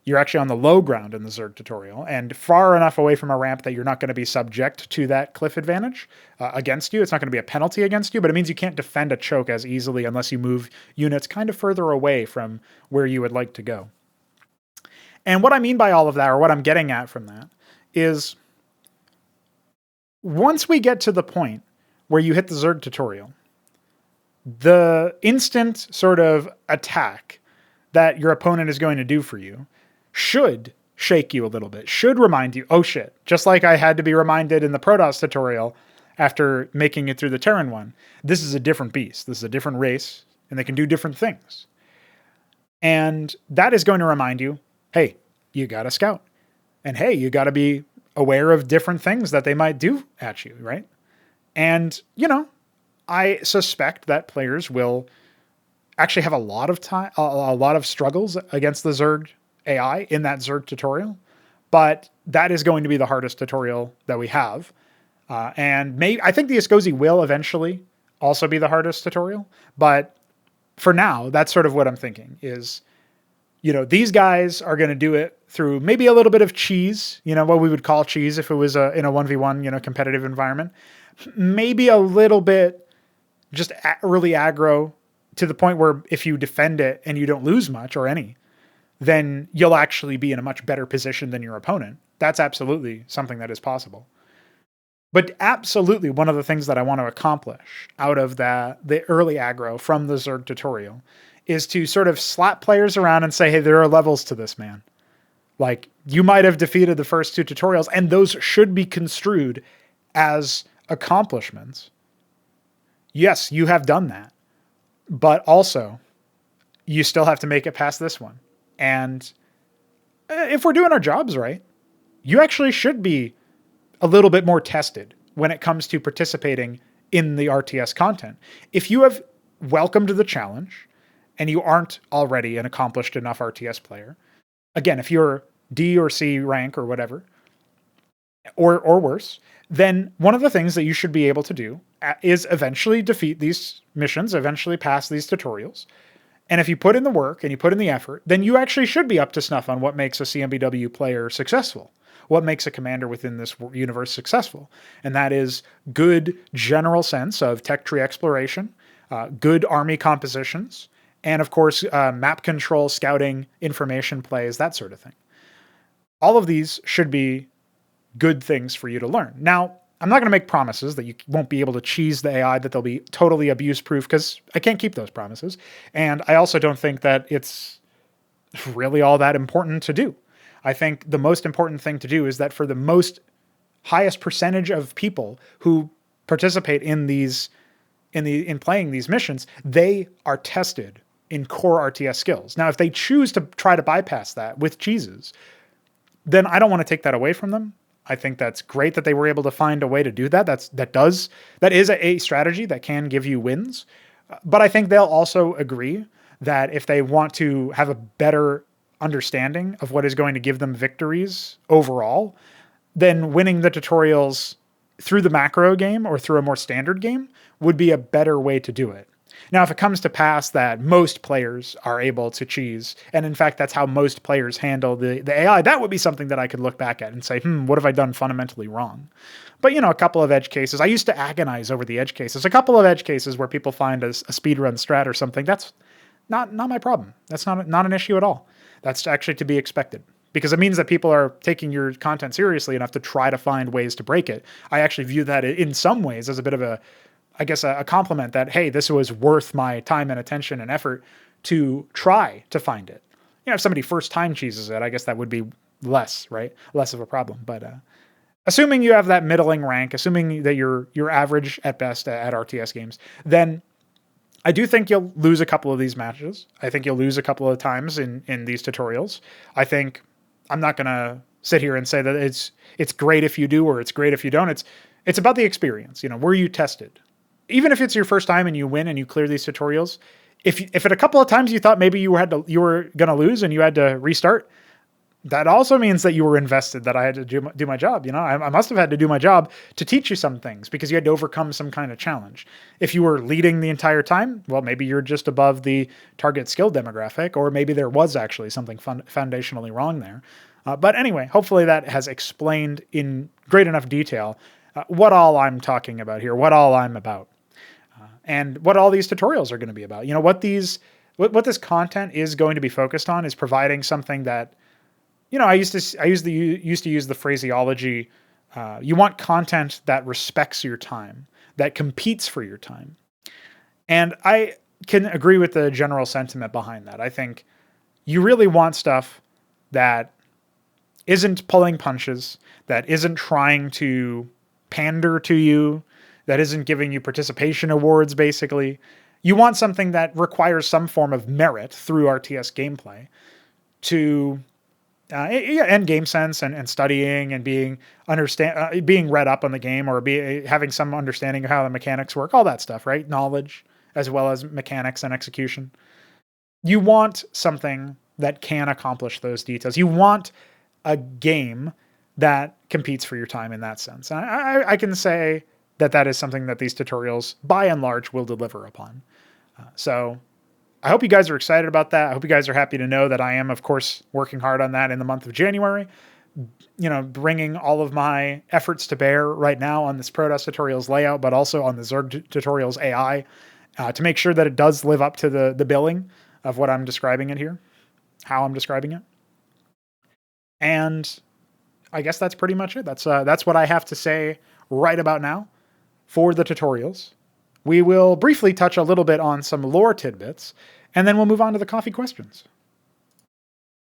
You're actually on the low ground in the Zerg tutorial and far enough away from a ramp that you're not going to be subject to that cliff advantage against you. It's not going to be a penalty against you, but it means you can't defend a choke as easily unless you move units kind of further away from where you would like to go. And what I mean by all of that, or what I'm getting at from that, is once we get to the point where you hit the Zerg tutorial, the instant sort of attack that your opponent is going to do for you should shake you a little bit, should remind you, oh shit, just like I had to be reminded in the Protoss tutorial after making it through the Terran one, this is a different beast, this is a different race, and they can do different things. And that is going to remind you, hey, you got to scout. And hey, you got to be aware of different things that they might do at you, right? And, I suspect that players will actually have a lot of struggles against the Zerg AI in that Zerg tutorial, but that is going to be the hardest tutorial that we have. And I think the Ascosi will eventually also be the hardest tutorial, but for now, that's sort of what I'm thinking is, these guys are going to do it through maybe a little bit of cheese, what we would call cheese if it was in a 1v1, competitive environment, maybe a little bit just really aggro to the point where if you defend it and you don't lose much or any, then you'll actually be in a much better position than your opponent. That's absolutely something that is possible. But absolutely one of the things that I want to accomplish out of the early aggro from the Zerg tutorial is to sort of slap players around and say, hey, there are levels to this, man. Like, you might have defeated the first 2 tutorials, and those should be construed as accomplishments. Yes, you have done that. But also, you still have to make it past this one. And if we're doing our jobs right, you actually should be a little bit more tested when it comes to participating in the RTS content. If you have welcomed the challenge and you aren't already an accomplished enough RTS player, again, if you're D or C rank or whatever, or worse, then one of the things that you should be able to do is eventually defeat these missions, eventually pass these tutorials. And if you put in the work and you put in the effort, then you actually should be up to snuff on what makes a CMBW player successful, what makes a commander within this universe successful. And that is good general sense of tech tree exploration, good army compositions, and of course, map control, scouting, information plays, that sort of thing. All of these should be good things for you to learn. Now, I'm not going to make promises that you won't be able to cheese the AI, that they'll be totally abuse-proof, because I can't keep those promises. And I also don't think that it's really all that important to do. I think the most important thing to do is that for the most highest percentage of people who participate in playing these missions, they are tested in core RTS skills. Now, if they choose to try to bypass that with cheeses, then I don't want to take that away from them. I think that's great that they were able to find a way to do that. That is a strategy that can give you wins. But I think they'll also agree that if they want to have a better understanding of what is going to give them victories overall, then winning the tutorials through the macro game or through a more standard game would be a better way to do it. Now, if it comes to pass that most players are able to cheese, and in fact, that's how most players handle the AI, that would be something that I could look back at and say, what have I done fundamentally wrong? But, a couple of edge cases. I used to agonize over the edge cases. A couple of edge cases where people find a speedrun strat or something, that's not my problem. That's not an issue at all. That's actually to be expected. because it means that people are taking your content seriously enough to try to find ways to break it. I actually view that in some ways as a bit of a compliment that, hey, this was worth my time and attention and effort to try to find it. If somebody first time cheeses it, I guess that would be less, right? Less of a problem. But assuming you have that middling rank, assuming that you're average at best at RTS games, then I do think you'll lose a couple of these matches. I think you'll lose a couple of times in these tutorials. I think I'm not going to sit here and say that it's great if you do or it's great if you don't. It's about the experience. Were you tested? Even if it's your first time and you win and you clear these tutorials, if at a couple of times you thought maybe you were going to lose and you had to restart, that also means that you were invested, that I had to do my job. I must have had to do my job to teach you some things because you had to overcome some kind of challenge. If you were leading the entire time, well, maybe you're just above the target skill demographic, or maybe there was actually something foundationally wrong there. But anyway, hopefully that has explained in great enough detail what all I'm talking about here, what all I'm about. And what all these tutorials are going to be about. What this content is going to be focused on is providing something that, I used to use the phraseology. You want content that respects your time, that competes for your time. And I can agree with the general sentiment behind that. I think you really want stuff that isn't pulling punches, that isn't trying to pander to you, that isn't giving you participation awards, basically. You want something that requires some form of merit through RTS gameplay to and game sense and studying and being read up on the game, or having some understanding of how the mechanics work, all that stuff, right? Knowledge as well as mechanics and execution. You want something that can accomplish those details. You want a game that competes for your time in that sense. And I can say that is something that these tutorials, by and large, will deliver upon. So I hope you guys are excited about that. I hope you guys are happy to know that I am, of course, working hard on that in the month of January. Bringing all of my efforts to bear right now on this Pr0totype tutorials layout, but also on the Zerg tutorials AI, to make sure that it does live up to the billing of what I'm describing it here, how I'm describing it. And I guess that's pretty much it. That's what I have to say right about now for the tutorials. We will briefly touch a little bit on some lore tidbits, and then we'll move on to the coffee questions.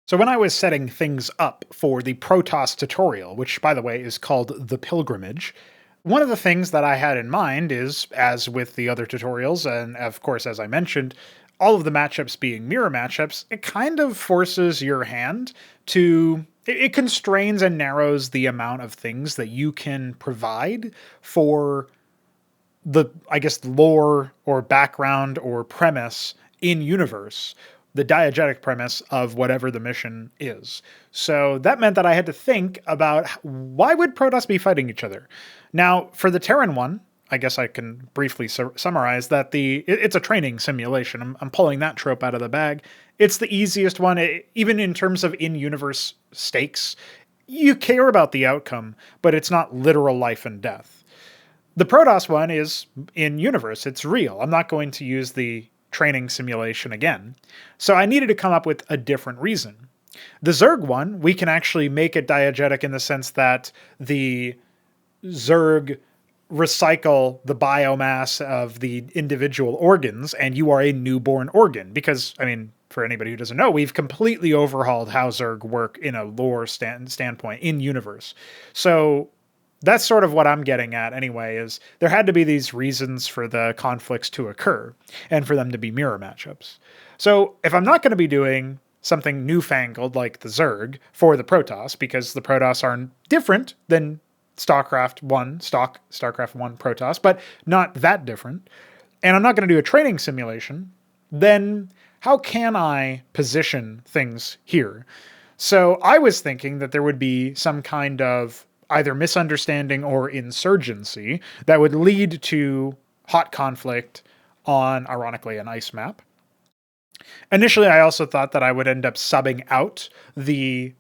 So when I was setting things up for the Pr0totype tutorial, which, by the way, is called The Pilgrimage, one of the things that I had in mind is, as with the other tutorials, and of course, as I mentioned, all of the matchups being mirror matchups, it kind of forces your hand to... It constrains and narrows the amount of things that you can provide for the, lore or background or premise in universe, the diegetic premise of whatever the mission is. So that meant that I had to think about why would Protoss be fighting each other? Now, for the Terran one, I guess I can briefly summarize that it's a training simulation. I'm pulling that trope out of the bag. It's the easiest one, even in terms of in-universe stakes. You care about the outcome, but it's not literal life and death. The Protoss one is in-universe. It's real. I'm not going to use the training simulation again. So I needed to come up with a different reason. The Zerg one, we can actually make it diegetic in the sense that the Zerg recycle the biomass of the individual organs, and you are a newborn organ. Because, for anybody who doesn't know, we've completely overhauled how Zerg work in a lore standpoint in universe. So that's sort of what I'm getting at anyway, is there had to be these reasons for the conflicts to occur and for them to be mirror matchups. So if I'm not going to be doing something newfangled like the Zerg for the Pr0totype, because the Pr0totype are different than StarCraft 1 Pr0totype, but not that different, and I'm not going to do a training simulation, then how can I position things here? So I was thinking that there would be some kind of either misunderstanding or insurgency that would lead to hot conflict on, ironically, an ice map. Initially, I also thought that I would end up subbing out the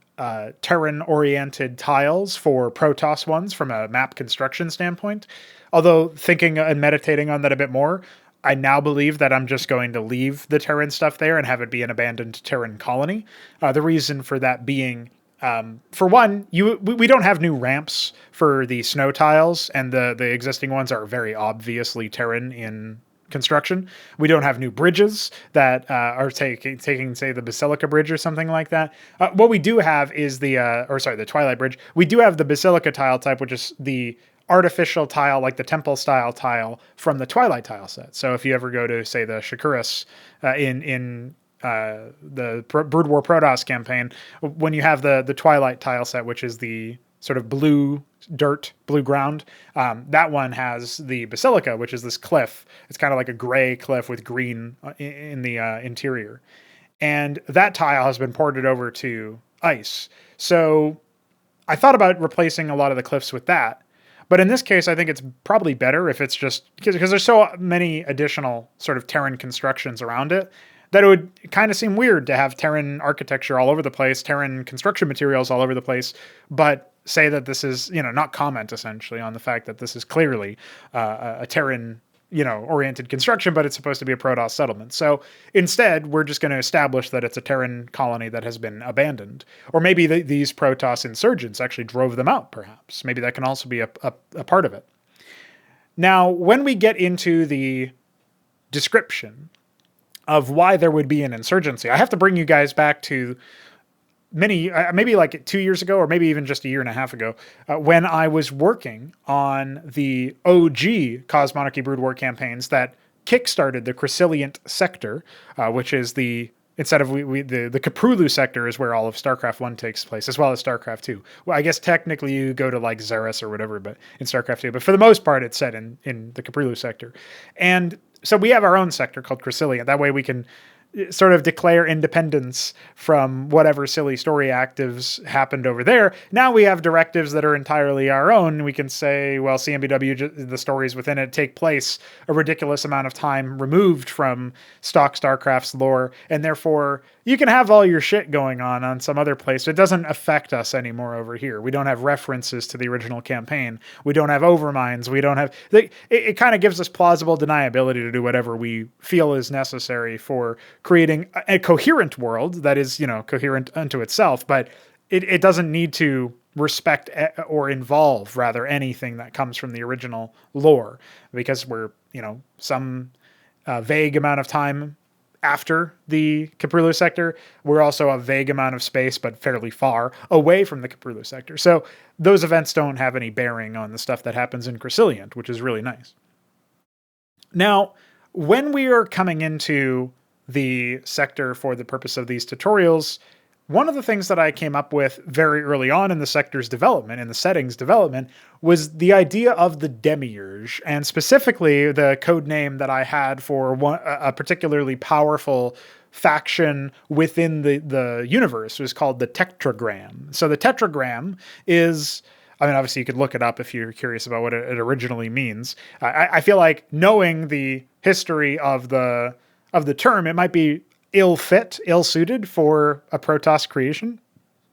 Terran-oriented tiles for Pr0totype ones from a map construction standpoint. Although thinking and meditating on that a bit more, I now believe that I'm just going to leave the Terran stuff there and have it be an abandoned Terran colony. The reason for that being For one, we don't have new ramps for the snow tiles, and the existing ones are very obviously Terran in construction. We don't have new bridges that are taking, say, the Basilica Bridge or something like that. What we do have is the Twilight Bridge. We do have the Basilica tile type, which is the artificial tile, like the temple style tile from the Twilight tile set. So if you ever go to, say, the Shakuras in the Brood War Protoss campaign, when you have the Twilight tile set, which is the sort of blue ground, that one has the Basilica, which is this cliff. It's kind of like a gray cliff with green in the interior. And that tile has been ported over to ice. So I thought about replacing a lot of the cliffs with that. But in this case, I think it's probably better if it's just because there's so many additional sort of Terran constructions around it that it would kind of seem weird to have Terran architecture all over the place, Terran construction materials all over the place, but say that this is, not comment essentially on the fact that this is clearly a Terran, oriented construction, but it's supposed to be a Protoss settlement. So instead, we're just going to establish that it's a Terran colony that has been abandoned. Or maybe these Protoss insurgents actually drove them out, perhaps. Maybe that can also be a part of it. Now, when we get into the description of why there would be an insurgency, I have to bring you guys back to maybe like 2 years ago, or maybe even just a year and a half ago, when I was working on the OG Cosmonarchy Brood War campaigns that kickstarted the Krysilliant sector, which is instead of the Caprulu sector is where all of StarCraft 1 takes place, as well as StarCraft 2. Well, I guess technically you go to like Xeris or whatever, but in StarCraft 2, but for the most part, it's set in the Caprulu sector. And so we have our own sector called Krysilliant. That way we can sort of declare independence from whatever silly story actives happened over there. Now we have directives that are entirely our own. We can say, well, CMBW, the stories within it take place a ridiculous amount of time removed from stock StarCraft's lore, and therefore you can have all your shit going on some other place. It doesn't affect us anymore over here. We don't have references to the original campaign. We don't have overminds. We don't have... It kind of gives us plausible deniability to do whatever we feel is necessary for creating a coherent world that is, coherent unto itself, but it doesn't need to respect or involve, rather, anything that comes from the original lore, because we're, some vague amount of time after the Caprulu sector. We're also a vague amount of space, but fairly far away from the Caprulu sector. So those events don't have any bearing on the stuff that happens in Krysilliant, which is really nice. Now, when we are coming into the sector for the purpose of these tutorials, one of the things that I came up with very early on in the sector's development, in the settings development, was the idea of the Demiurge, and specifically the code name that I had for a particularly powerful faction within the universe was called the Tetragram. So the Tetragram is... obviously you could look it up if you're curious about what it originally means. I feel like knowing the history of the term, it might be ill-suited for a Protoss creation,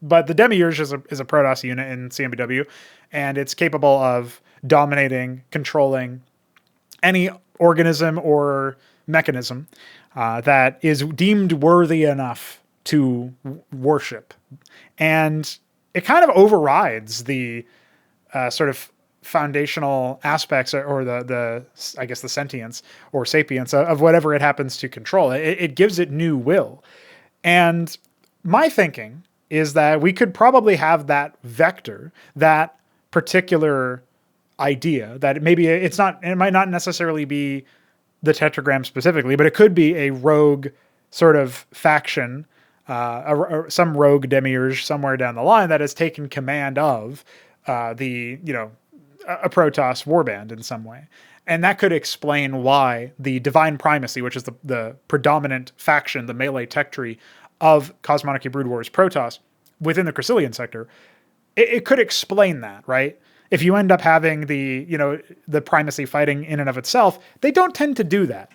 but the Demiurge is a Protoss unit in CMBW, and it's capable of dominating, controlling any organism or mechanism that is deemed worthy enough to worship. And it kind of overrides the sort of foundational aspects or the sentience or sapience of whatever it happens to control. It gives it new will. And my thinking is that we could probably have that vector, that particular idea, that maybe it might not necessarily be the Tetragram specifically, but it could be a rogue sort of faction, some rogue Demiurge somewhere down the line that has taken command of a Protoss warband in some way. And that could explain why the Divine Primacy, which is the predominant faction, the melee tech tree of Cosmonarchy Brood War's Protoss within the Krysillian sector, it could explain that, right? If you end up having the primacy fighting in and of itself, they don't tend to do that.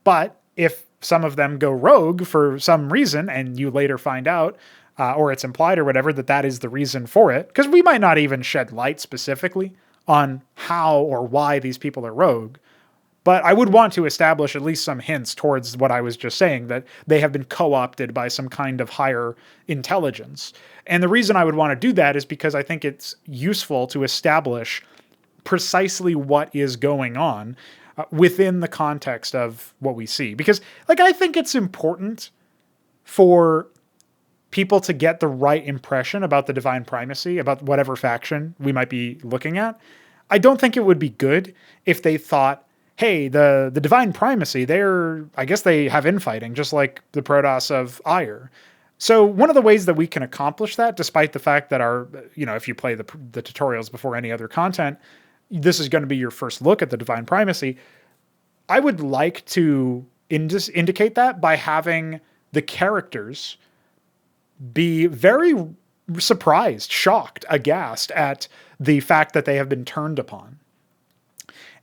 But if some of them go rogue for some reason, and you later find out, or it's implied or whatever, that is the reason for it, because we might not even shed light specifically on how or why these people are rogue, But I would want to establish at least some hints towards what I was just saying, that they have been co-opted by some kind of higher intelligence. And the reason I would want to do that is because I think it's useful to establish precisely what is going on within the context of what we see. Because, like, I think it's important for people to get the right impression about the divine primacy, about whatever faction we might be looking at. I don't think it would be good if they thought, hey, the divine primacy, I guess they have infighting, just like the Protoss of Ire. So one of the ways that we can accomplish that, despite the fact that if you play the tutorials before any other content, this is going to be your first look at the divine primacy. I would like to indicate that by having the characters be very surprised, shocked, aghast at the fact that they have been turned upon.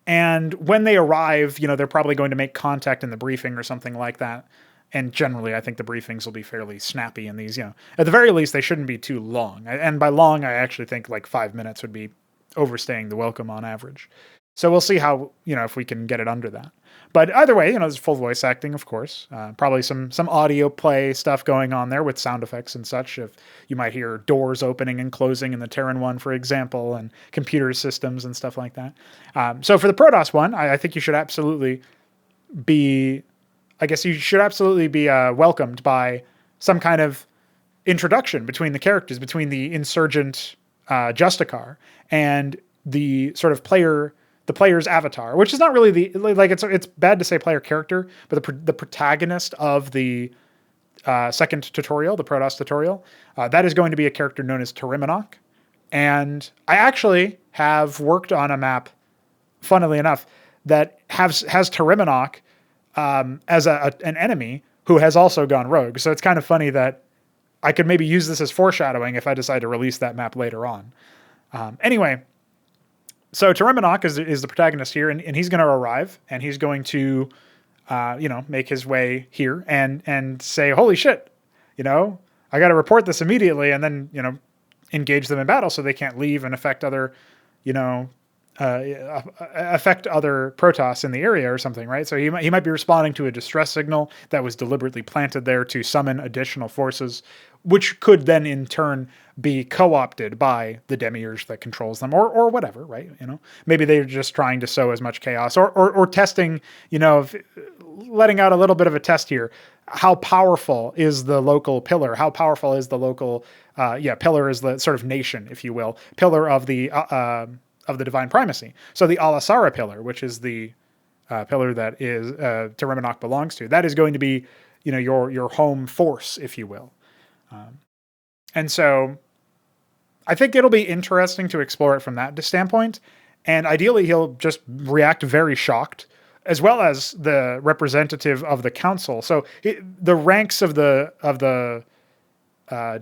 And when they arrive, they're probably going to make contact in the briefing or something like that. And generally, I think the briefings will be fairly snappy in these, at the very least, they shouldn't be too long. And by long, I actually think like 5 minutes would be overstaying the welcome on average. So we'll see how, if we can get it under that. But either way, there's full voice acting, of course. Probably some audio play stuff going on there with sound effects and such. If you might hear doors opening and closing in the Terran one, for example, and computer systems and stuff like that. So for the Protoss one, I think you should absolutely be, welcomed by some kind of introduction between the characters, between the insurgent Justicar and the sort of the player's avatar, which is not really it's bad to say player character, but the protagonist of the second tutorial, the Protoss tutorial, that is going to be a character known as Pr0totype. And I actually have worked on a map, funnily enough, that has Pr0totype as an enemy who has also gone rogue. So it's kind of funny that I could maybe use this as foreshadowing if I decide to release that map later on. Anyway, so Pr0totype is the protagonist here, and he's going to arrive, and he's going to, make his way here and say, holy shit, I got to report this immediately, and then, engage them in battle so they can't leave and affect other, affect other Protoss in the area or something, right? So he might be responding to a distress signal that was deliberately planted there to summon additional forces, which could then in turn be co-opted by the demiurge that controls them, or whatever, right? Maybe they're just trying to sow as much chaos, or testing, letting out a little bit of a test here. How powerful is the local pillar? How powerful is the local, pillar is the sort of nation, if you will, pillar of the divine primacy. So the Alasara pillar, which is the pillar that is Pr0totype belongs to, that is going to be, your home force, if you will. And so I think it'll be interesting to explore it from that standpoint. And ideally, he'll just react very shocked, as well as the representative of the council. So the ranks of the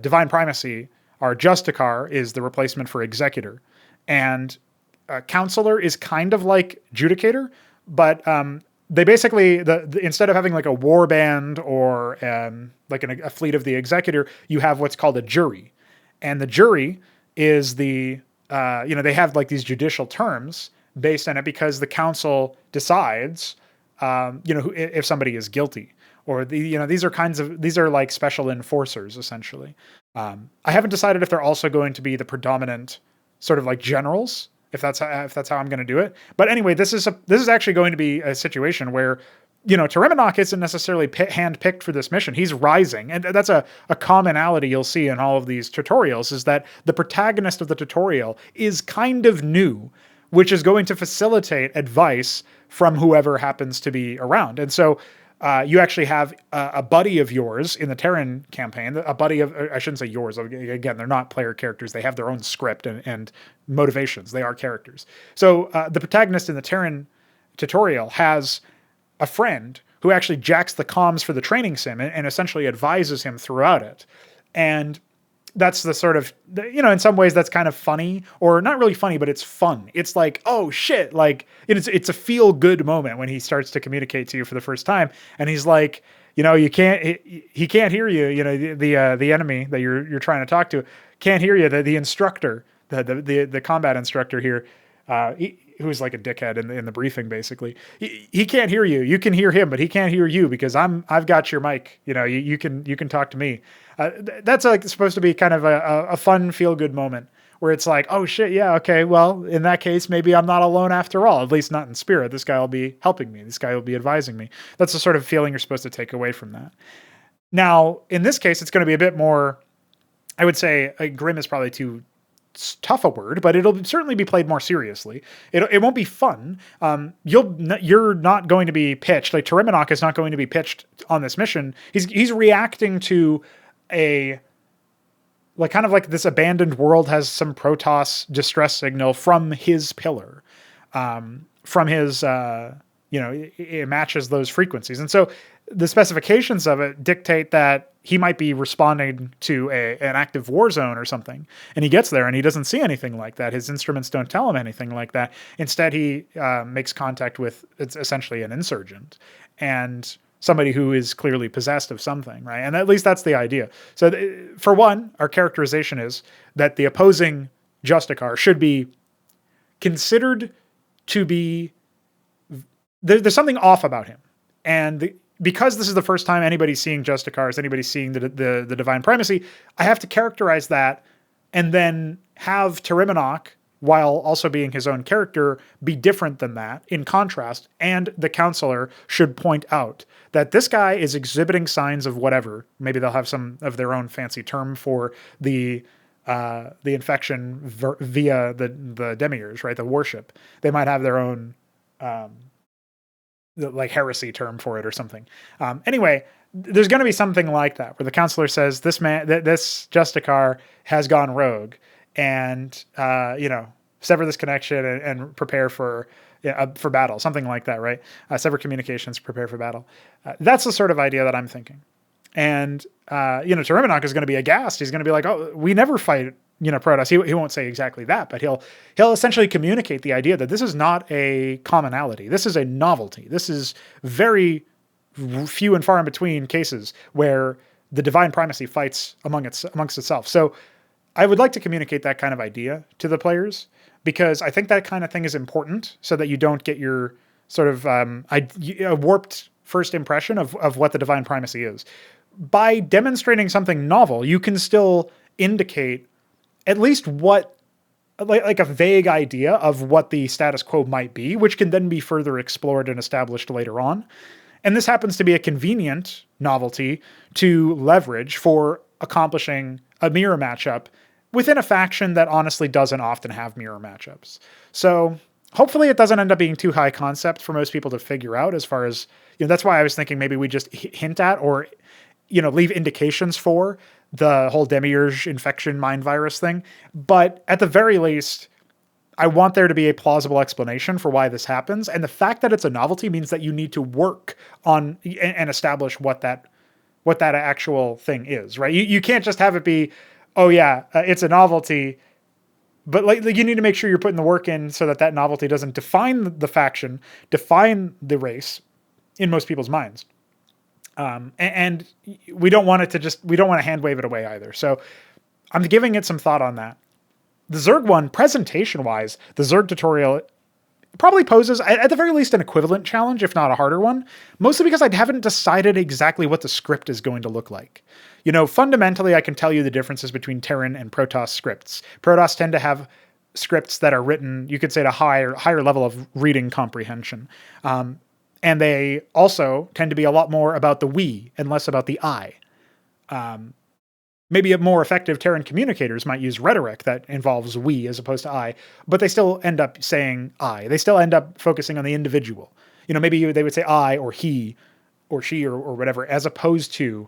divine primacy are Justicar is the replacement for executor, and counselor is kind of like judicator, but they basically instead of having like a war band or like a fleet of the executor, you have what's called a jury, and the jury is the they have like these judicial terms based on it because the council decides if somebody is guilty, or these are like special enforcers essentially. I haven't decided if they're also going to be the predominant sort of like generals, if that's how I'm going to do it. But anyway, this is actually going to be a situation where, Pr0totype isn't necessarily hand-picked for this mission. He's rising. And that's a commonality you'll see in all of these tutorials, is that the protagonist of the tutorial is kind of new, which is going to facilitate advice from whoever happens to be around. And so you actually have a buddy of yours in the Terran campaign, a buddy of, I shouldn't say yours, again, they're not player characters. They have their own script and motivations. They are characters. So the protagonist in the Terran tutorial has a friend who actually jacks the comms for the training sim and essentially advises him throughout it. And that's the sort of, in some ways that's kind of funny, or not really funny, but it's fun. It's like, oh shit, like it's a feel good moment when he starts to communicate to you for the first time. And he's like, he can't hear you, the enemy that you're trying to talk to can't hear you. The instructor, the combat instructor here, who's like a dickhead in the briefing, basically. He can't hear you. You can hear him, but he can't hear you because I've got your mic. You can talk to me. That's like supposed to be kind of a fun, feel good moment where it's like, oh shit, yeah, okay, well, in that case, maybe I'm not alone after all, at least not in spirit. This guy will be helping me. This guy will be advising me. That's the sort of feeling you're supposed to take away from that. Now, in this case, it's going to be a bit more, I would say, grim is probably too tough a word, but it'll certainly be played more seriously. It won't be fun. You're not going to be pitched, like Pr0totype is not going to be pitched on this mission. He's reacting to a, like, kind of like this abandoned world has some Protoss distress signal from his pillar, from his, it matches those frequencies. And so the specifications of it dictate that he might be responding to an active war zone or something. And he gets there and he doesn't see anything like that. His instruments don't tell him anything like that. Instead, he makes contact with, it's essentially an insurgent and somebody who is clearly possessed of something, right? And at least that's the idea. So for one, our characterization is that the opposing Justicar should be considered to be, there's something off about him. And because this is the first time anybody's seeing Justicars, anybody's seeing the divine primacy, I have to characterize that and then have Pr0totype, while also being his own character, be different than that in contrast. And the counselor should point out that this guy is exhibiting signs of whatever. Maybe they'll have some of their own fancy term for the infection via the demiurge, right? The worship. They might have their own like heresy term for it or something. Anyway, there's going to be something like that where the counselor says this Justicar has gone rogue, and sever this connection and prepare for battle, something like that, right? Sever communications, prepare for battle. That's the sort of idea that I'm thinking. And Pr0totype is going to be aghast. He's going to be like, "Oh, we never fight." Protoss. He won't say exactly that, but he'll essentially communicate the idea that this is not a commonality. This is a novelty. This is very few and far in between cases where the divine primacy fights amongst itself. So I would like to communicate that kind of idea to the players, because I think that kind of thing is important so that you don't get your sort of a warped first impression of what the divine primacy is. By demonstrating something novel, you can still indicate at least what, like a vague idea of what the status quo might be, which can then be further explored and established later on. And this happens to be a convenient novelty to leverage for accomplishing a mirror matchup within a faction that honestly doesn't often have mirror matchups. So hopefully it doesn't end up being too high concept for most people to figure out, as far as, that's why I was thinking maybe we just hint at or, leave indications for the whole demiurge infection mind virus thing. But at the very least, I want there to be a plausible explanation for why this happens. And the fact that it's a novelty means that you need to work on and establish what that actual thing is, right? You can't just have it be, oh yeah, it's a novelty, but like you need to make sure you're putting the work in so that novelty doesn't define the faction, define the race in most people's minds. And we don't want we don't want to hand wave it away either. So I'm giving it some thought on that. The Zerg one, presentation-wise, the Zerg tutorial probably poses, at the very least, an equivalent challenge, if not a harder one, mostly because I haven't decided exactly what the script is going to look like. Fundamentally, I can tell you the differences between Terran and Protoss scripts. Protoss tend to have scripts that are written, you could say, at a higher level of reading comprehension. And they also tend to be a lot more about the we and less about the I. Maybe more effective Terran communicators might use rhetoric that involves we as opposed to I, but they still end up saying I. They still end up focusing on the individual. Maybe they would say I or he or she or whatever, as opposed to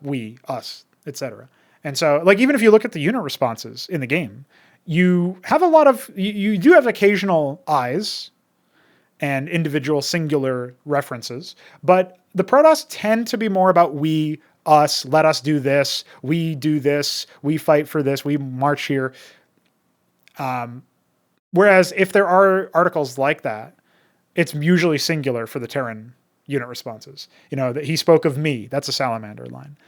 we, us, etc. And so, like, even if you look at the unit responses in the game, you have a lot of, you do have occasional I's and individual singular references, but the Protoss tend to be more about we, us, let us do this, we do this, we fight for this, we march here. Whereas if there are articles like that, it's usually singular for the Terran unit responses. That he spoke of me, that's a salamander line.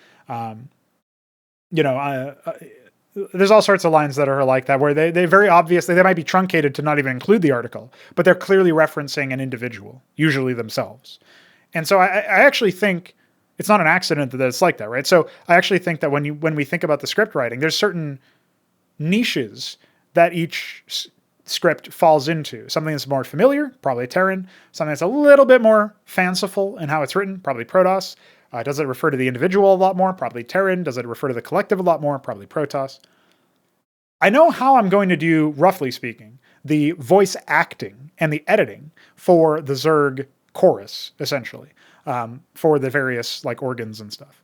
there's all sorts of lines that are like that, where they very obviously, they might be truncated to not even include the article, but they're clearly referencing an individual, usually themselves. And so I actually think it's not an accident that it's like that, right? So I actually think that when we think about the script writing, there's certain niches that each script falls into. Something that's more familiar, probably Terran. Something that's a little bit more fanciful in how it's written, probably Protoss. Does it refer to the individual a lot more? Probably Terran. Does it refer to the collective a lot more? Probably Protoss. I know how I'm going to do, roughly speaking, the voice acting and the editing for the Zerg chorus, essentially, for the various like organs and stuff.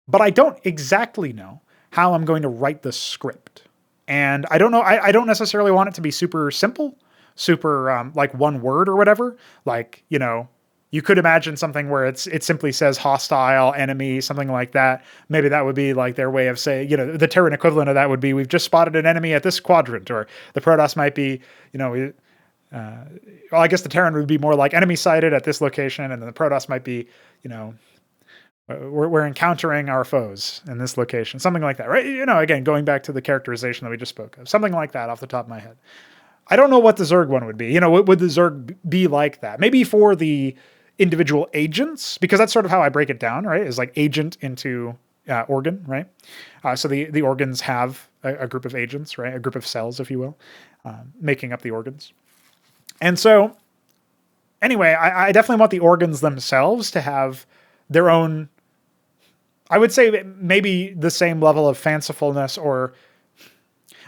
But I don't exactly know how I'm going to write the script. And I don't know, I don't necessarily want it to be super simple, super like one word or whatever. Like, you know, you could imagine something where it simply says hostile, enemy, something like that. Maybe that would be like their way of saying, you know, the Terran equivalent of that would be, we've just spotted an enemy at this quadrant. Or the Protoss might be, you know, well, I guess the Terran would be more like enemy sighted at this location. And then the Protoss might be, you know, we're encountering our foes in this location, something like that, right? You know, again, going back to the characterization that we just spoke of, something like that off the top of my head. I don't know what the Zerg one would be. You know, would the Zerg be like that? Maybe for the individual agents, because that's sort of how I break it down, right? Is like agent into organ, right? So the organs have a group of agents, right? A group of cells, if you will, making up the organs. And so, anyway, I definitely want the organs themselves to have their own, I would say maybe the same level of fancifulness, or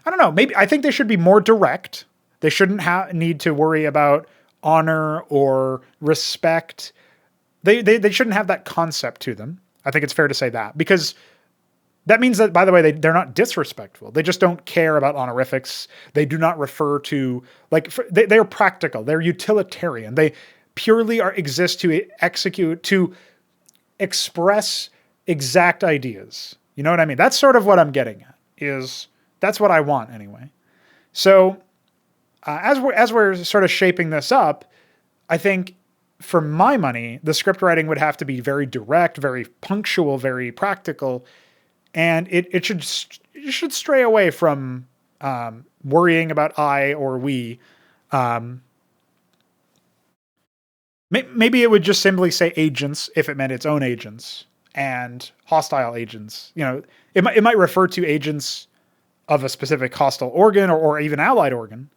I don't know, maybe I think they should be more direct. They shouldn't need to worry about honor or respect. They shouldn't have that concept to them. I think it's fair to say that, because that means that, by the way, they're not disrespectful. They just don't care about honorifics. They do not refer to, like, they're practical. They're utilitarian. They purely exist to execute, to express exact ideas. You know what I mean? That's sort of what I'm getting at, is that's what I want anyway. So as we're sort of shaping this up, I think for my money, the script writing would have to be very direct, very punctual, very practical, and it should stray away from worrying about I or we. Maybe it would just simply say agents if it meant its own agents, and hostile agents. You know, it might refer to agents of a specific hostile organ or even allied organ.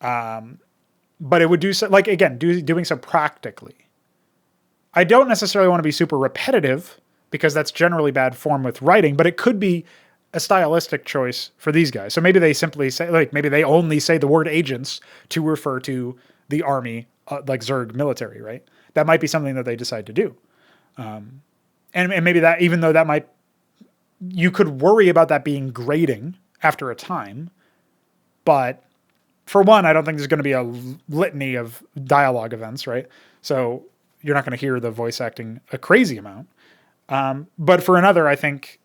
But it would do so, like, again, doing so practically. I don't necessarily want to be super repetitive, because that's generally bad form with writing, but it could be a stylistic choice for these guys. So maybe they simply say, like, maybe they only say the word agents to refer to the army, like Zerg military, right? That might be something that they decide to do. And maybe that, even though that might, you could worry about that being grating after a time, but for one, I don't think there's going to be a litany of dialogue events, right? So you're not going to hear the voice acting a crazy amount. But for another, I think,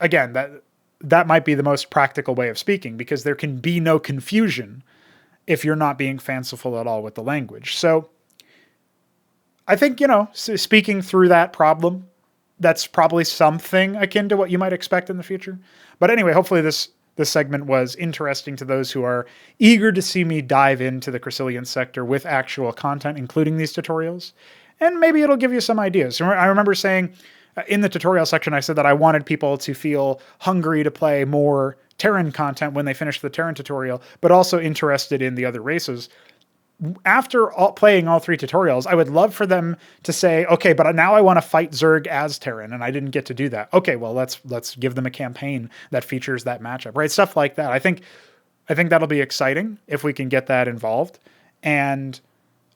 again, that might be the most practical way of speaking, because there can be no confusion if you're not being fanciful at all with the language. So I think, you know, speaking through that problem, that's probably something akin to what you might expect in the future. But anyway, hopefully this segment was interesting to those who are eager to see me dive into the Krysilliant sector with actual content, including these tutorials. And maybe it'll give you some ideas. I remember saying in the tutorial section, I said that I wanted people to feel hungry to play more Terran content when they finish the Terran tutorial, but also interested in the other races. After playing all three tutorials, I would love for them to say, okay, but now I want to fight Zerg as Terran, and I didn't get to do that. Okay, well, let's give them a campaign that features that matchup, right? Stuff like that. I think that'll be exciting if we can get that involved, and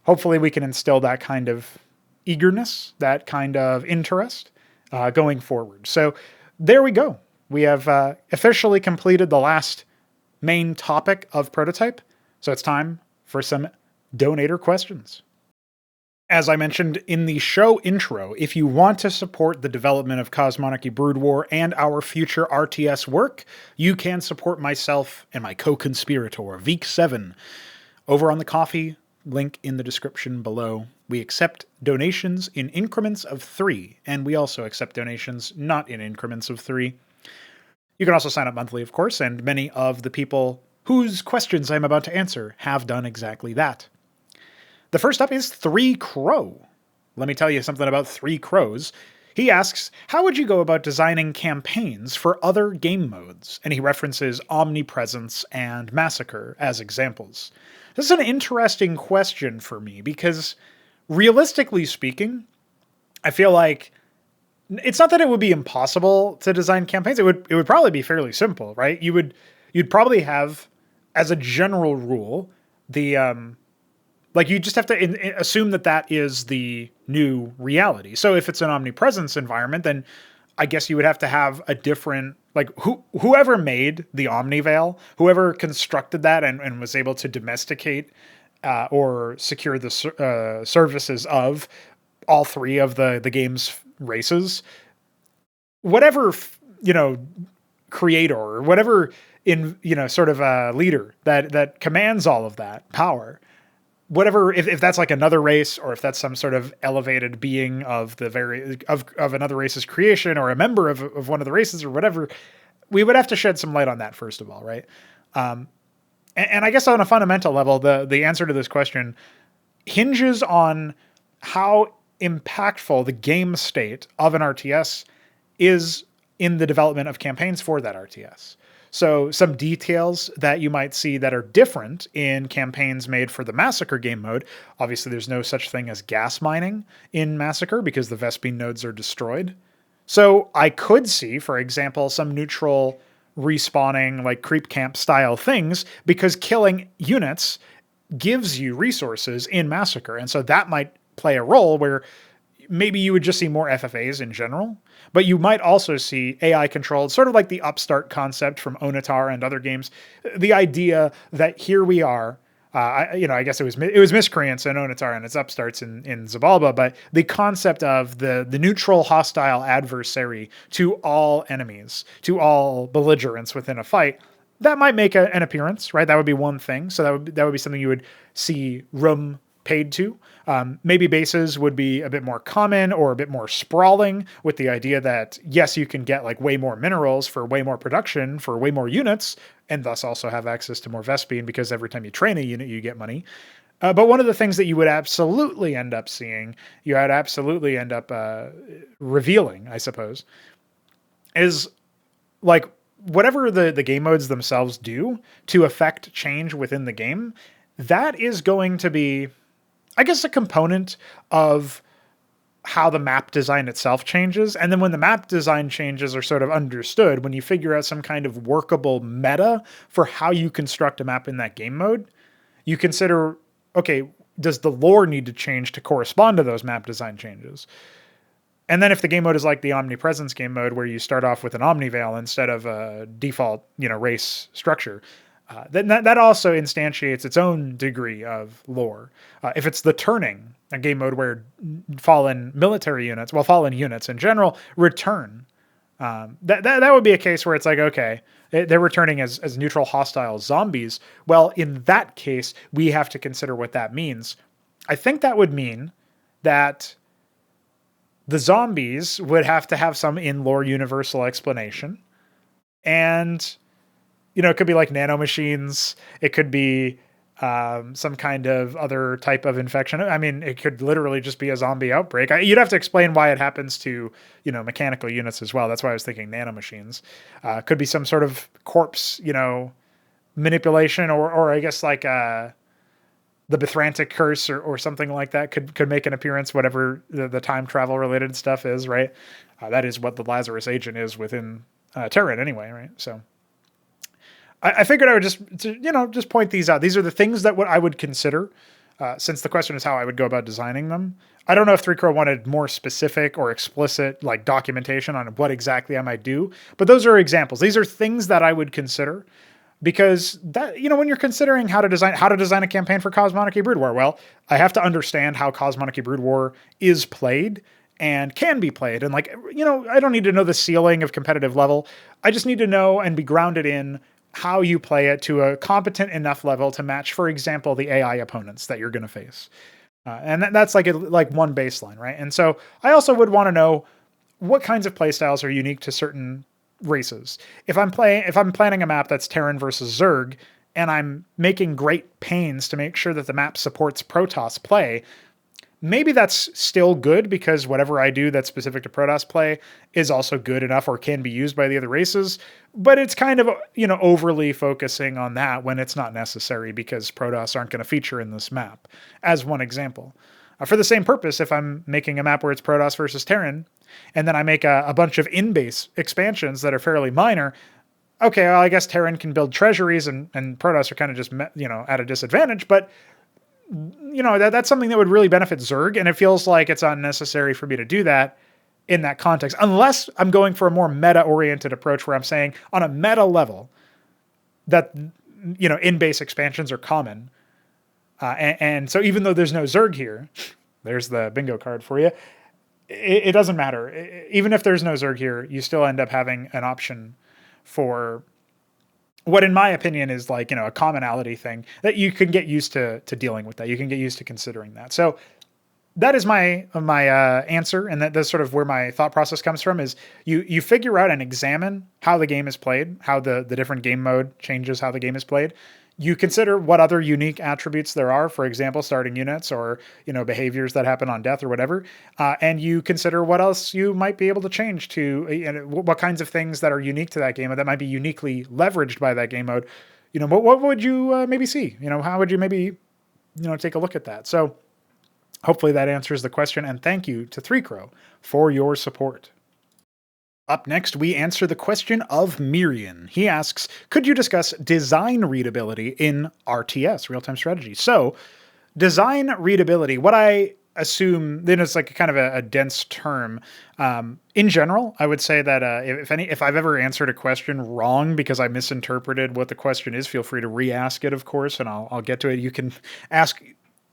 hopefully we can instill that kind of eagerness, that kind of interest going forward. So there we go. We have officially completed the last main topic of Prototype. So it's time for some donator questions. As I mentioned in the show intro, if you want to support the development of Cosmonarchy Brood War and our future RTS work, you can support myself and my co-conspirator, Veek7, over on the Coffee, link in the description below. We accept donations in increments of 3, and we also accept donations not in increments of 3. You can also sign up monthly, of course, and many of the people whose questions I'm about to answer have done exactly that. The first up is 3Crow. Let me tell you something about 3Crows. He asks, how would you go about designing campaigns for other game modes? And he references Omnipresence and Massacre as examples. This is an interesting question for me because, realistically speaking, I feel like it's not that it would be impossible to design campaigns. It would probably be fairly simple, right? You'd probably have, as a general rule, the like you just have to assume that that is the new reality. So if it's an omnipresence environment, then I guess you would have to have a different, like whoever made the Omniveil, whoever constructed that and was able to domesticate or secure the services of all three of the game's races, whatever, creator or whatever sort of a leader that commands all of that power, whatever, if that's like another race or if that's some sort of elevated being of the of another race's creation or a member of one of the races or whatever, we would have to shed some light on that first of all, right? And I guess on a fundamental level, the answer to this question hinges on how impactful the game state of an RTS is in the development of campaigns for that RTS. So some details that you might see that are different in campaigns made for the Massacre game mode. Obviously, there's no such thing as gas mining in Massacre because the Vespene nodes are destroyed. So I could see, for example, some neutral respawning, like creep camp style things, because killing units gives you resources in Massacre. And so that might play a role where maybe you would just see more FFAs in general, but you might also see AI controlled, sort of like the upstart concept from Onatar and other games. The idea that here we are, I guess it was Miscreants and Onatar and its upstarts in Zabalba, but the concept of the neutral hostile adversary to all enemies, to all belligerents within a fight, that might make an appearance, right? That would be one thing. So that would be something you would see room paid to. Maybe bases would be a bit more common or a bit more sprawling, with the idea that, yes, you can get like way more minerals for way more production for way more units, and thus also have access to more Vespene because every time you train a unit, you get money. But one of the things that you would absolutely end up seeing, you would absolutely end up revealing, I suppose, is like whatever the game modes themselves do to affect change within the game, that is going to be, I guess, a component of how the map design itself changes. And then when the map design changes are sort of understood, when you figure out some kind of workable meta for how you construct a map in that game mode, you consider, okay, does the lore need to change to correspond to those map design changes? And then if the game mode is like the Omnipresence game mode, where you start off with an Omniveil instead of a default, race structure, then that also instantiates its own degree of lore. If it's the Turning, a game mode where fallen units in general return, that would be a case where it's like, okay, they're returning as neutral hostile zombies. Well, in that case, we have to consider what that means. I think that would mean that the zombies would have to have some in-lore universal explanation. And it could be like nanomachines. It could be some kind of other type of infection. I mean, it could literally just be a zombie outbreak. You'd have to explain why it happens to, mechanical units as well. That's why I was thinking nanomachines. Could be some sort of corpse, manipulation, or I guess like the Bithrantic curse or something like that could make an appearance, whatever the time travel related stuff is, right? That is what the Lazarus agent is within Terran anyway, right? So I figured I would just point these out. These are the things that I would consider, since the question is how I would go about designing them. I don't know if 3Crow wanted more specific or explicit like documentation on what exactly I might do, but those are examples. These are things that I would consider, because that, when you're considering how to design a campaign for Cosmonarchy Brood War, well, I have to understand how Cosmonarchy Brood War is played and can be played. And I don't need to know the ceiling of competitive level. I just need to know and be grounded in how you play it to a competent enough level to match, for example, the AI opponents that you're going to face. And that's like one baseline, right? And so I also would want to know what kinds of playstyles are unique to certain races. If I'm planning a map that's Terran versus Zerg, and I'm making great pains to make sure that the map supports Protoss play, maybe that's still good because whatever I do that's specific to Protoss play is also good enough or can be used by the other races. But it's kind of, overly focusing on that when it's not necessary because Protoss aren't going to feature in this map, as one example. For the same purpose, if I'm making a map where it's Protoss versus Terran, and then I make a bunch of in-base expansions that are fairly minor, okay, well, I guess Terran can build treasuries and Protoss are kind of just, at a disadvantage, but, that's something that would really benefit Zerg, and it feels like it's unnecessary for me to do that in that context, unless I'm going for a more meta-oriented approach where I'm saying on a meta level that, in-base expansions are common. And so even though there's no Zerg here, there's the bingo card for you, it doesn't matter. Even if there's no Zerg here, you still end up having an option for what, in my opinion, is like, a commonality thing that you can get used to dealing with that. You can get used to considering that. So that is my answer, and that's sort of where my thought process comes from, is you figure out and examine how the game is played, how the different game mode changes how the game is played. You consider what other unique attributes there are, for example, starting units or, behaviors that happen on death or whatever. And you consider what else you might be able to change to, what kinds of things that are unique to that game mode that might be uniquely leveraged by that game mode. What would you maybe see? How would you maybe, take a look at that? So hopefully that answers the question. And thank you to Pr0totype for your support. Up next, we answer the question of Myrian. He asks, could you discuss design readability in RTS, real-time strategy? So, design readability, what I assume, then it's like kind of a dense term. In general, I would say that if I've ever answered a question wrong because I misinterpreted what the question is, feel free to re-ask it, of course, and I'll get to it. You can ask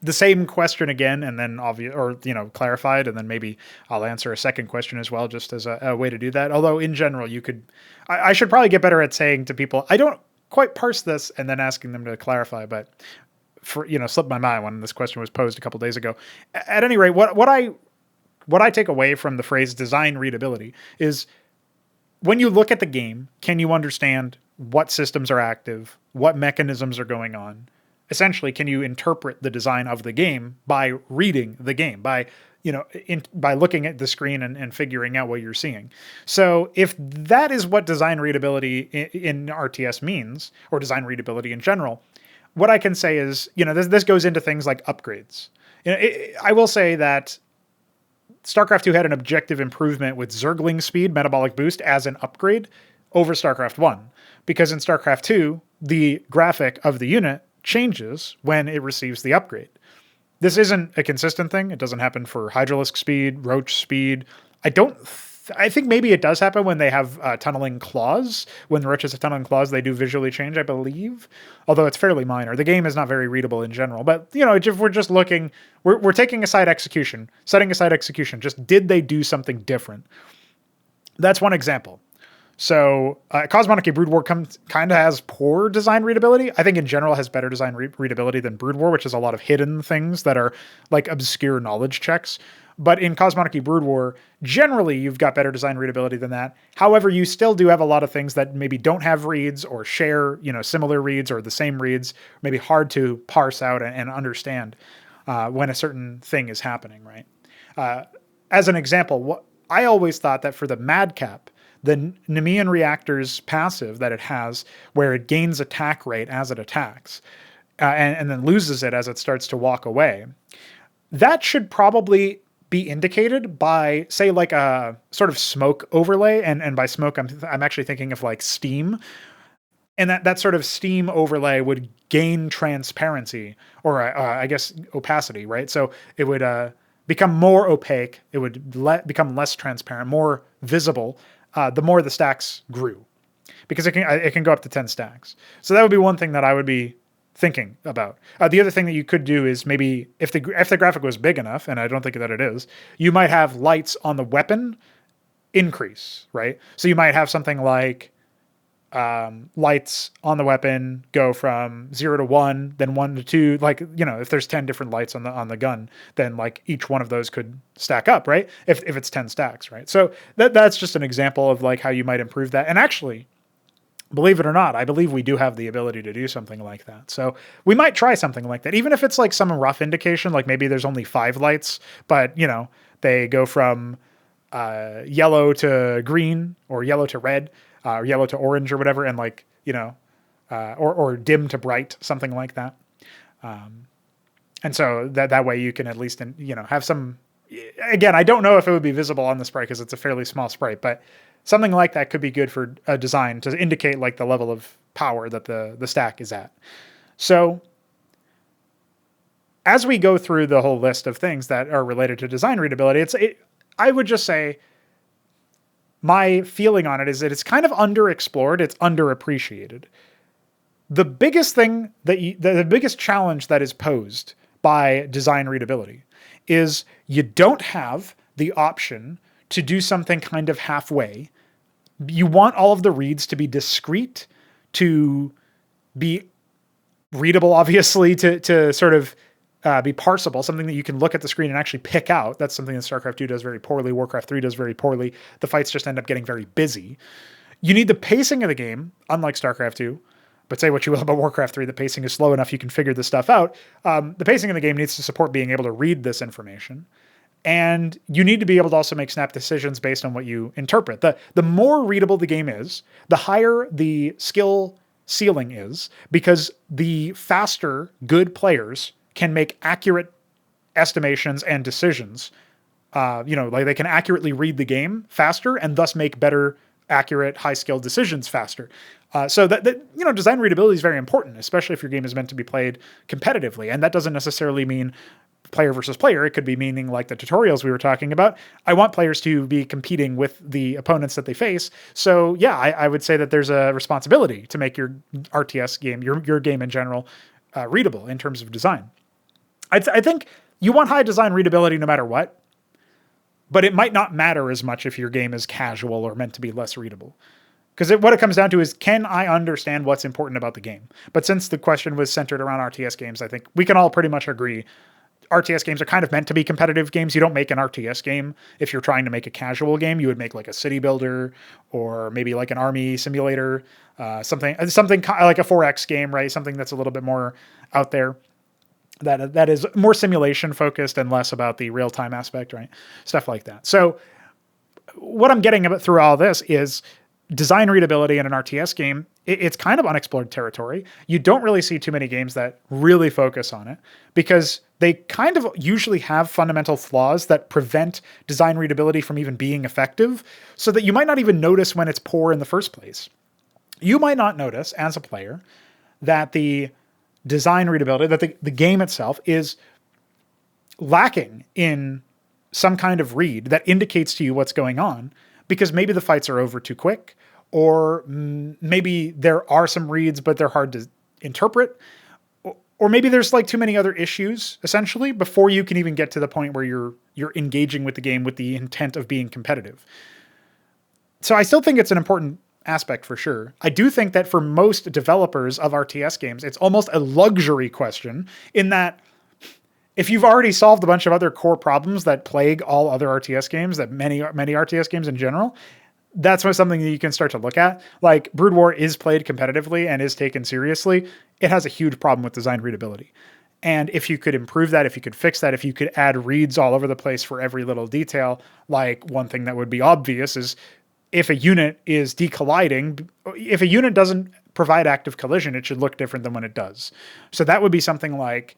the same question again and then clarify it, and then maybe I'll answer a second question as well, just as a way to do that. Although in general, I should probably get better at saying to people, I don't quite parse this, and then asking them to clarify, but slipped my mind when this question was posed a couple days ago. At any rate, what I take away from the phrase design readability is when you look at the game, can you understand what systems are active, what mechanisms are going on? Essentially, can you interpret the design of the game by reading the game, by looking at the screen and figuring out what you're seeing? So if that is what design readability in RTS means, or design readability in general, what I can say is, this goes into things like upgrades. I will say that StarCraft 2 had an objective improvement with Zergling speed, metabolic boost, as an upgrade over StarCraft 1. Because in StarCraft 2, the graphic of the unit changes when it receives the upgrade. This isn't a consistent thing. It doesn't happen for Hydralisk speed, Roach speed. I think maybe it does happen when they have tunneling claws. When the Roaches have tunneling claws, they do visually change, I believe. Although it's fairly minor. The game is not very readable in general. But, if we're just looking, we're taking aside execution, setting aside execution. Just did they do something different? That's one example. So Cosmonarchy Brood War kind of has poor design readability. I think in general has better design readability than Brood War, which is a lot of hidden things that are like obscure knowledge checks. But in Cosmonarchy Brood War, generally you've got better design readability than that. However, you still do have a lot of things that maybe don't have reads or share, similar reads or the same reads, maybe hard to parse out and understand when a certain thing is happening, right? As an example, I always thought that for the Madcap, the Nemean reactor's passive that it has, where it gains attack rate as it attacks, and then loses it as it starts to walk away, that should probably be indicated by, say, like a sort of smoke overlay. And by smoke, I'm actually thinking of like steam. And that sort of steam overlay would gain transparency, or I guess opacity, right? So it would become more opaque. It would become less transparent, more visible, the more the stacks grew, because it can go up to 10 stacks. So that would be one thing that I would be thinking about. The other thing that you could do is maybe if the graphic was big enough, and I don't think that it is, you might have lights on the weapon increase, right? So you might have something like lights on the weapon go from 0 to 1, then 1 to 2. Like, if there's 10 different lights on the gun, then like each one of those could stack up, right? If it's 10 stacks, right? So that's just an example of like how you might improve that. And actually, believe it or not, I believe we do have the ability to do something like that. So we might try something like that, even if it's like some rough indication, like maybe there's only 5 lights, but they go from yellow to green or yellow to red, or yellow to orange or whatever. And like, or dim to bright, something like that. And so that way you can at least, have some, again, I don't know if it would be visible on the sprite because it's a fairly small sprite, but something like that could be good for a design to indicate like the level of power that the stack is at. So as we go through the whole list of things that are related to design readability, I would just say my feeling on it is that it's kind of underexplored. It's underappreciated. The biggest thing the biggest challenge that is posed by design readability is you don't have the option to do something kind of halfway. You want all of the reads to be discrete, to be readable, obviously, to sort of be parsable, something that you can look at the screen and actually pick out. That's something that StarCraft 2 does very poorly. Warcraft 3 does very poorly. The fights just end up getting very busy. You need the pacing of the game, unlike StarCraft 2, but say what you will about Warcraft 3, the pacing is slow enough you can figure this stuff out. The pacing of the game needs to support being able to read this information. And you need to be able to also make snap decisions based on what you interpret. The more readable the game is, the higher the skill ceiling is, because the faster good players can make accurate estimations and decisions. Like they can accurately read the game faster and thus make better, accurate, high-skilled decisions faster. So that design readability is very important, especially if your game is meant to be played competitively. And that doesn't necessarily mean player versus player. It could be meaning like the tutorials we were talking about. I want players to be competing with the opponents that they face. So yeah, I would say that there's a responsibility to make your RTS game, your game in general, readable in terms of design. I think you want high design readability no matter what, but it might not matter as much if your game is casual or meant to be less readable. Because what it comes down to is, can I understand what's important about the game? But since the question was centered around RTS games, I think we can all pretty much agree RTS games are kind of meant to be competitive games. You don't make an RTS game if you're trying to make a casual game. You would make like a city builder or maybe like an army simulator, something like a 4X game, right? Something that's a little bit more out there. That is more simulation focused and less about the real time aspect, right? Stuff like that. So what I'm getting about through all this is design readability in an RTS game. It's kind of unexplored territory. You don't really see too many games that really focus on it because they kind of usually have fundamental flaws that prevent design readability from even being effective, so that you might not even notice when it's poor in the first place. You might not notice as a player that the design readability, that the game itself is lacking in some kind of read that indicates to you what's going on, because maybe the fights are over too quick, or maybe there are some reads, but they're hard to interpret, or maybe there's like too many other issues essentially before you can even get to the point where you're engaging with the game with the intent of being competitive. So I still think it's an important aspect for sure. I do think that for most developers of RTS games, it's almost a luxury question in that if you've already solved a bunch of other core problems that plague all other RTS games, that many RTS games in general, that's something that you can start to look at. Like Brood War is played competitively and is taken seriously. It has a huge problem with design readability. And if you could improve that, if you could fix that, if you could add reads all over the place for every little detail, like one thing that would be obvious is if a unit is decolliding, if a unit doesn't provide active collision, it should look different than when it does. So that would be something like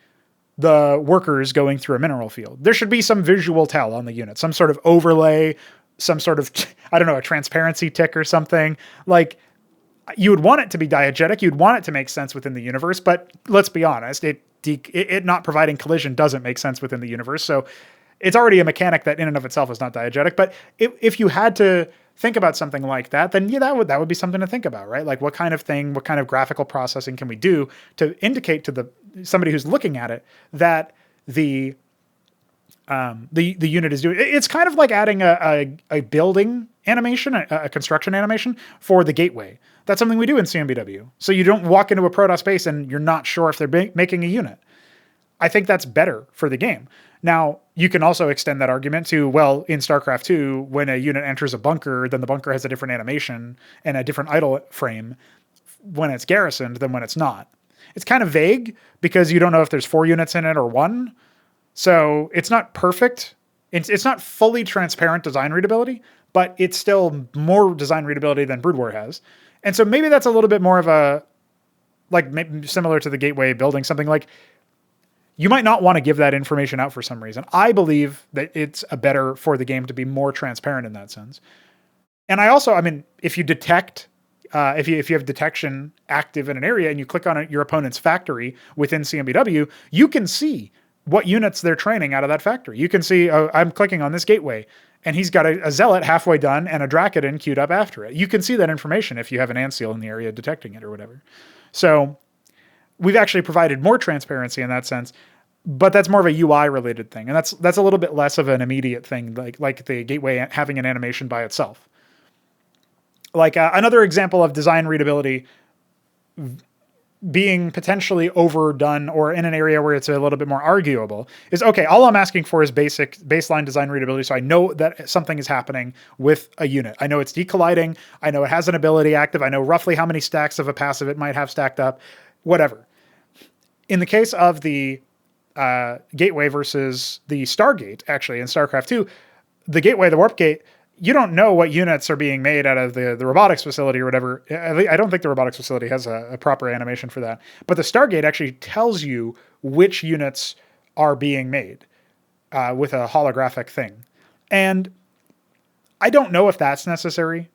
the workers going through a mineral field. There should be some visual tell on the unit, some sort of overlay, some sort of, a transparency tick or something. Like, you would want it to be diegetic. You'd want it to make sense within the universe, but let's be honest, it not providing collision doesn't make sense within the universe. So it's already a mechanic that in and of itself is not diegetic. But if you had to think about something like that, then yeah, that would be something to think about, right? Like what kind of graphical processing can we do to indicate to somebody who's looking at it that the unit is doing. It's kind of like adding a building animation, a construction animation for the gateway. That's something we do in CMBW. So you don't walk into a Protoss base and you're not sure if they're making a unit. I think that's better for the game. Now, you can also extend that argument to, well, in StarCraft 2, when a unit enters a bunker, then the bunker has a different animation and a different idle frame when it's garrisoned than when it's not. It's kind of vague because you don't know if there's 4 units in it or 1. So it's not perfect. It's not fully transparent design readability, but it's still more design readability than Brood War has. And so maybe that's a little bit more of a, like, maybe similar to the gateway building, something like, you might not want to give that information out for some reason. I believe that it's better for the game to be more transparent in that sense. And I mean, if you detect, if you have detection active in an area and you click on your opponent's factory within CMBW, you can see what units they're training out of that factory. You can see, oh, I'm clicking on this gateway and he's got a zealot halfway done and a Drakodin queued up after it. You can see that information if you have an Anseal in the area detecting it or whatever. So we've actually provided more transparency in that sense, but that's more of a UI related thing. And that's a little bit less of an immediate thing, like the gateway having an animation by itself. Like another example of design readability being potentially overdone or in an area where it's a little bit more arguable is, okay, all I'm asking for is baseline design readability. So I know that something is happening with a unit. I know it's decolliding. I know it has an ability active. I know roughly how many stacks of a passive it might have stacked up, whatever. In the case of the gateway versus the Stargate, actually in StarCraft 2, the gateway, the warp gate, you don't know what units are being made out of the robotics facility or whatever. I don't think the robotics facility has a proper animation for that. But the Stargate actually tells you which units are being made with a holographic thing. And I don't know if that's necessary.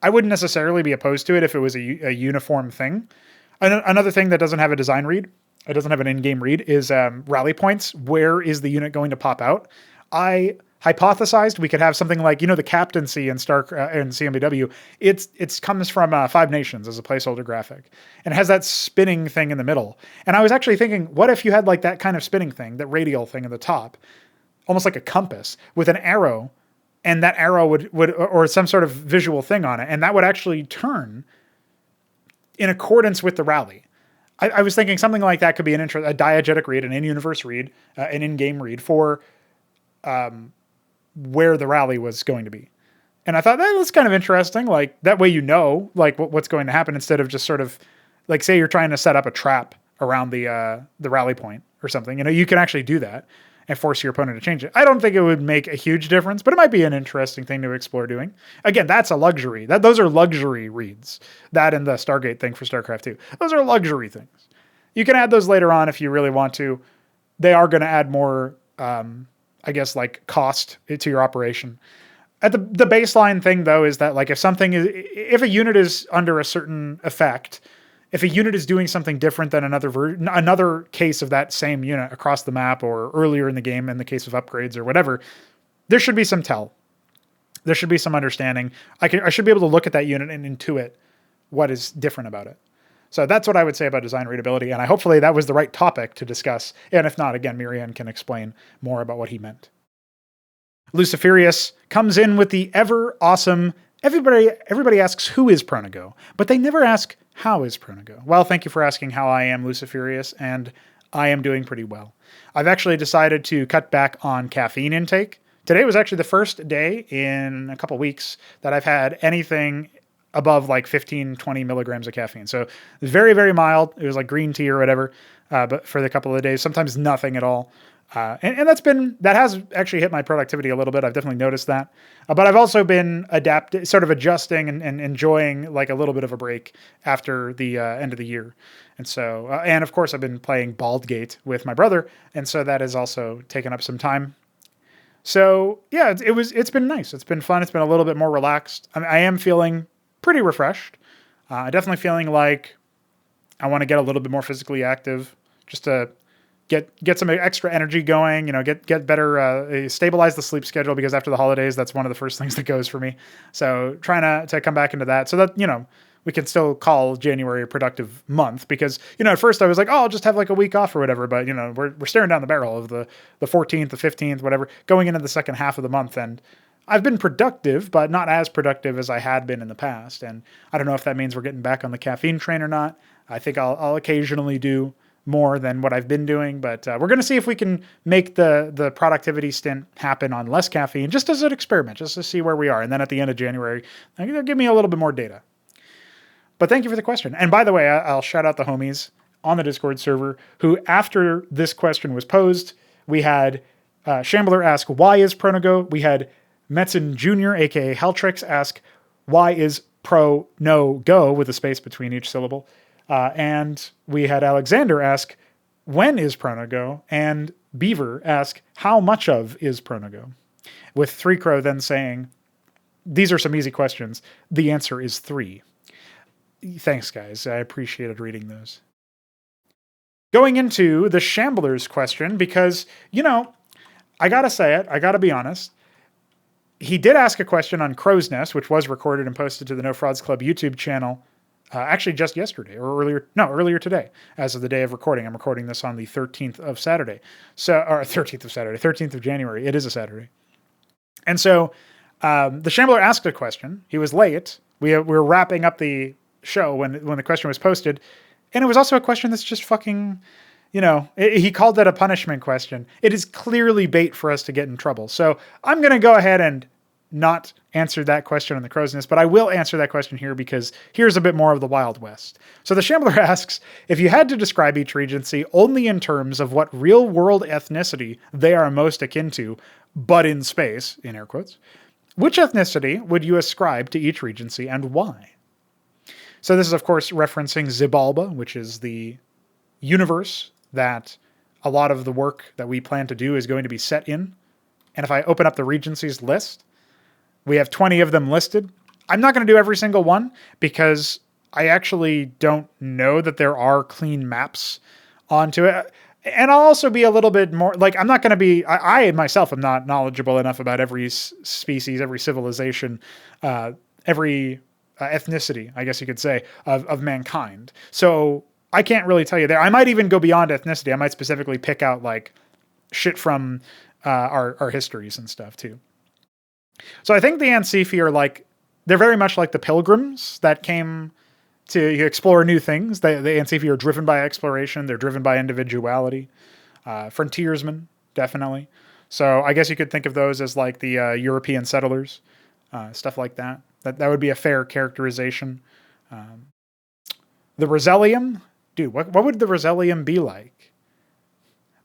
I wouldn't necessarily be opposed to it if it was a uniform thing. Another thing that doesn't have a design read, it doesn't have an in-game read, is rally points. Where is the unit going to pop out? I hypothesized we could have something like, the captaincy in CMBW. It comes from 5 Nations as a placeholder graphic, and it has that spinning thing in the middle. And I was actually thinking, what if you had like that kind of spinning thing, that radial thing at the top, almost like a compass with an arrow, and that arrow would or some sort of visual thing on it, and that would actually turn in accordance with the rally. I was thinking something like that could be a diegetic read, an in-universe read, an in-game read for where the rally was going to be. And I thought that's kind of interesting. Like that way, like what's going to happen instead of just sort of like, say you're trying to set up a trap around the rally point or something, you can actually do that and force your opponent to change it. I don't think it would make a huge difference, but it might be an interesting thing to explore doing. Again, that's a luxury. Those are luxury reads. That and the Stargate thing for StarCraft 2. Those are luxury things. You can add those later on if you really want to. They are going to add more, I guess, like cost to your operation. At the baseline thing, though, is that like if a unit is under a certain effect, if a unit is doing something different than another case of that same unit across the map or earlier in the game in the case of upgrades or whatever, there should be some tell. There should be some understanding. I should be able to look at that unit and intuit what is different about it. So that's what I would say about design readability, and hopefully that was the right topic to discuss. And if not, again, Myrian can explain more about what he meant. Lucifirius comes in with the ever awesome, everybody asks who is Pr0totype, but they never ask how is Pr0totype. Well, thank you for asking how I am, Lucifirius, and I am doing pretty well. I've actually decided to cut back on caffeine intake. Today was actually the first day in a couple weeks that I've had anything above like 15, 20 milligrams of caffeine. So it was very, very mild. It was like green tea or whatever, but for the couple of days, sometimes nothing at all. And that has actually hit my productivity a little bit. I've definitely noticed that. But I've also been sort of adjusting and enjoying like a little bit of a break after the end of the year. And so, and of course I've been playing Baldur's Gate with my brother. And so that has also taken up some time. So yeah, it's been nice. It's been fun. It's been a little bit more relaxed. I am feeling pretty refreshed. Definitely feeling like I want to get a little bit more physically active just to get some extra energy going, get better, stabilize the sleep schedule, because after the holidays, that's one of the first things that goes for me. So trying to come back into that so that, we can still call January a productive month, because, at first I was like, oh, I'll just have like a week off or whatever. But, we're staring down the barrel of the 14th, the 15th, whatever, going into the second half of the month. And I've been productive, but not as productive as I had been in the past. And I don't know if that means we're getting back on the caffeine train or not. I think I'll occasionally do more than what I've been doing, but we're going to see if we can make the productivity stint happen on less caffeine, just as an experiment, just to see where we are. And then at the end of January, they'll give me a little bit more data. But thank you for the question. And by the way, I'll shout out the homies on the Discord server who, after this question was posed, we had Shambler ask, why is Pronogo? We had Metzen Jr., aka Haltrix, ask, why is pro no go, with a space between each syllable? And we had Alexander ask, when is Pronogo? And Beaver ask, how much of is Pronogo? With 3Crow then saying, these are some easy questions. The answer is 3. Thanks, guys. I appreciated reading those. Going into the Shambler's question, because, you know, I gotta say it, I gotta be honest. He did ask a question on Crow's Nest, which was recorded and posted to the No Frauds Club YouTube channel, actually just yesterday, or earlier today, as of the day of recording. I'm recording this on the 13th of Saturday. So, or 13th of Saturday, 13th of January. It is a Saturday. And so the Shambler asked a question. He was late. We were wrapping up the show when the question was posted. And it was also a question that's just fucking, you know, he called that a punishment question. It is clearly bait for us to get in trouble. So I'm going to go ahead and not answer that question on the Crow's Nest, but I will answer that question here because here's a bit more of the Wild West. So the Shambler asks, if you had to describe each regency only in terms of what real world ethnicity they are most akin to, but in space, in air quotes, which ethnicity would you ascribe to each regency and why? So this is, of course, referencing Xibalba, which is the universe that a lot of the work that we plan to do is going to be set in. And if I open up the regencies list, we have 20 of them listed. I'm not going to do every single one because I actually don't know that there are clean maps onto it. And I'll also be a little bit more, like, I'm not going to be, I myself am not knowledgeable enough about every species, every civilization, every ethnicity, I guess you could say, of mankind. So I can't really tell you there. I might even go beyond ethnicity. I might specifically pick out, like, shit from our histories and stuff, too. So I think the Ansifi are like, they're very much like the pilgrims that came to explore new things. The Ansifi are driven by exploration. They're driven by individuality. Frontiersmen, definitely. So I guess you could think of those as like the European settlers, stuff like that. That would be a fair characterization. The Rosellium, dude, what would the Rosellium be like?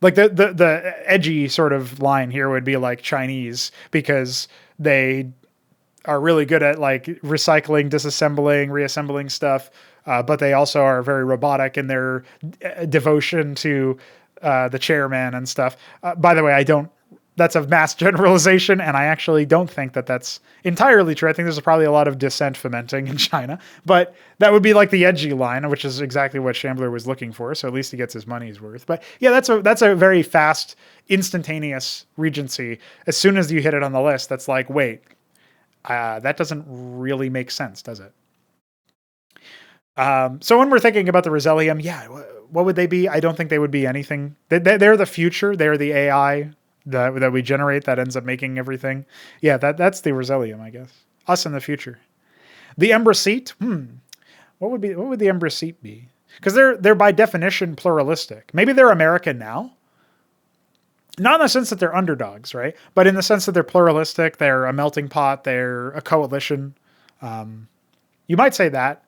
Like the edgy sort of line here would be like Chinese, because they are really good at like recycling, disassembling, reassembling stuff. But they also are very robotic in their devotion to the chairman and stuff. By the way, that's a mass generalization, and I actually don't think that that's entirely true. I think there's probably a lot of dissent fomenting in China, but that would be like the edgy line, which is exactly what Shambler was looking for. So at least he gets his money's worth. But yeah, that's a very fast, instantaneous regency. As soon as you hit it on the list, that's like, wait, that doesn't really make sense, does it? So when we're thinking about the Rosellium, yeah, what would they be? I don't think they would be anything. They're the future. They're the AI that we generate that ends up making everything. Yeah, that's the Rosellium, I guess. Us in the future. The Embracete, what would the Embracete be? Because they're by definition pluralistic. Maybe they're American now. Not in the sense that they're underdogs, right? But in the sense that they're pluralistic, they're a melting pot, they're a coalition. You might say that.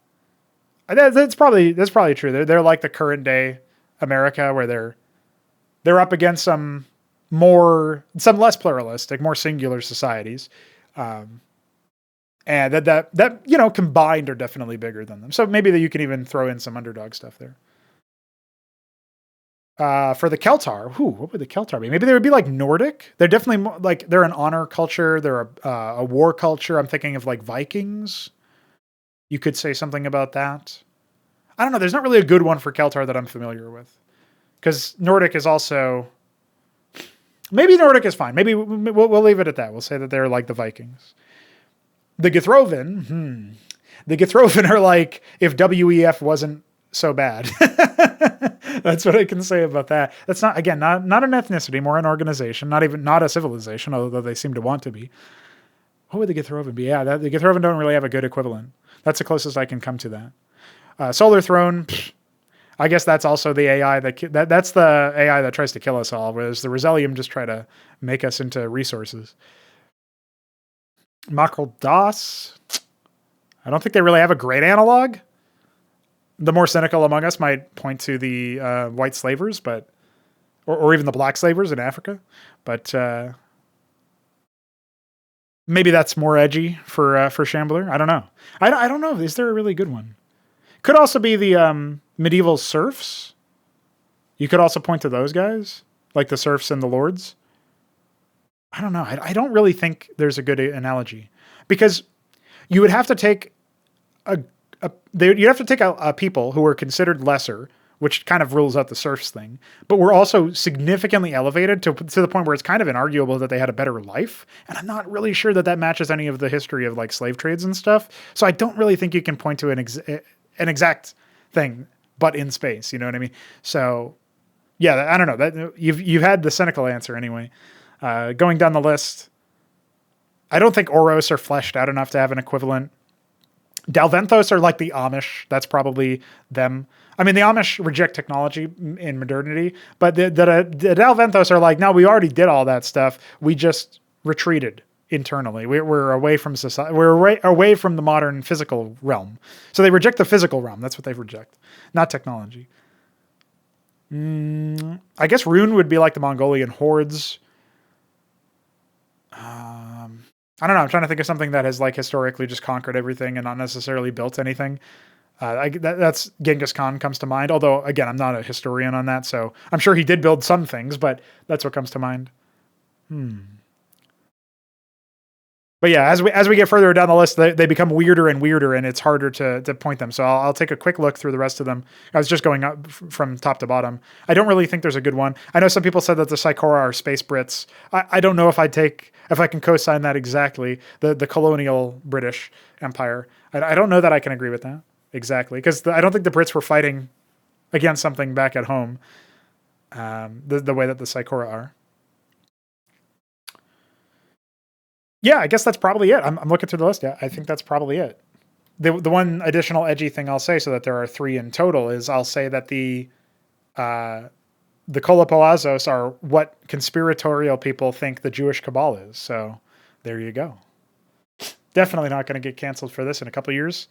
That's probably true. They're like the current day America, where they're up against some less pluralistic, more singular societies. And that you know, combined are definitely bigger than them. So maybe that you can even throw in some underdog stuff there. For the Keltar, what would the Keltar be? Maybe they would be like Nordic. They're definitely more, like, they're an honor culture. They're a war culture. I'm thinking of like Vikings. You could say something about that. I don't know. There's not really a good one for Keltar that I'm familiar with, because Nordic is also, maybe Nordic is fine. Maybe we'll leave it at that. We'll say that they're like the Vikings. The Githrovan, the Githrovan are like if WEF wasn't so bad. That's what I can say about that. That's not an ethnicity, more an organization, not a civilization, although they seem to want to be. What would the Githrovan be? Yeah, the Githrovan don't really have a good equivalent. That's the closest I can come to that. Solar Throne, I guess that's also the AI that's the AI that tries to kill us all, whereas the Rosellium just try to make us into resources. Makral Das, I don't think they really have a great analog. The more cynical among us might point to the white slavers, but or even the black slavers in Africa, but maybe that's more edgy for Shambler. I don't know. I don't know. Is there a really good one? Could also be the medieval serfs. You could also point to those guys, like the serfs and the lords. I don't know. I don't really think there's a good analogy, because you would have to take you'd have to take a people who were considered lesser, which kind of rules out the serfs thing, but were also significantly elevated to the point where it's kind of inarguable that they had a better life. And I'm not really sure that that matches any of the history of like slave trades and stuff. So I don't really think you can point to an exact thing, but in space, you know what I mean? So yeah, I don't know, that you've had the cynical answer anyway. Going down the list, I don't think Oros are fleshed out enough to have an equivalent. Dalventhos are like the Amish. That's probably them. I mean, the Amish reject technology in modernity, but the Dalventhos are like, no, we already did all that stuff. We just retreated internally. We're away from society. We're away from the modern physical realm. So they reject the physical realm. That's what they reject, not technology. I guess Rune would be like the Mongolian hordes. I don't know. I'm trying to think of something that has like historically just conquered everything and not necessarily built anything. That's Genghis Khan comes to mind. Although again, I'm not a historian on that, so I'm sure he did build some things, but that's what comes to mind. But yeah, as we get further down the list, they become weirder and weirder, and it's harder to point them. So I'll take a quick look through the rest of them. I was just going up from top to bottom. I don't really think there's a good one. I know some people said that the Psychora are space Brits. I don't know if I can co-sign that exactly. The colonial British Empire. I don't know that I can agree with that exactly, because I don't think the Brits were fighting against something back at home the way that the Psychora are. Yeah, I guess that's probably it. I'm looking through the list. Yeah, I think that's probably it. The one additional edgy thing I'll say, so that there are 3 in total, is I'll say that the Kolopoazos are what conspiratorial people think the Jewish Cabal is. So there you go. Definitely not going to get canceled for this in a couple of years.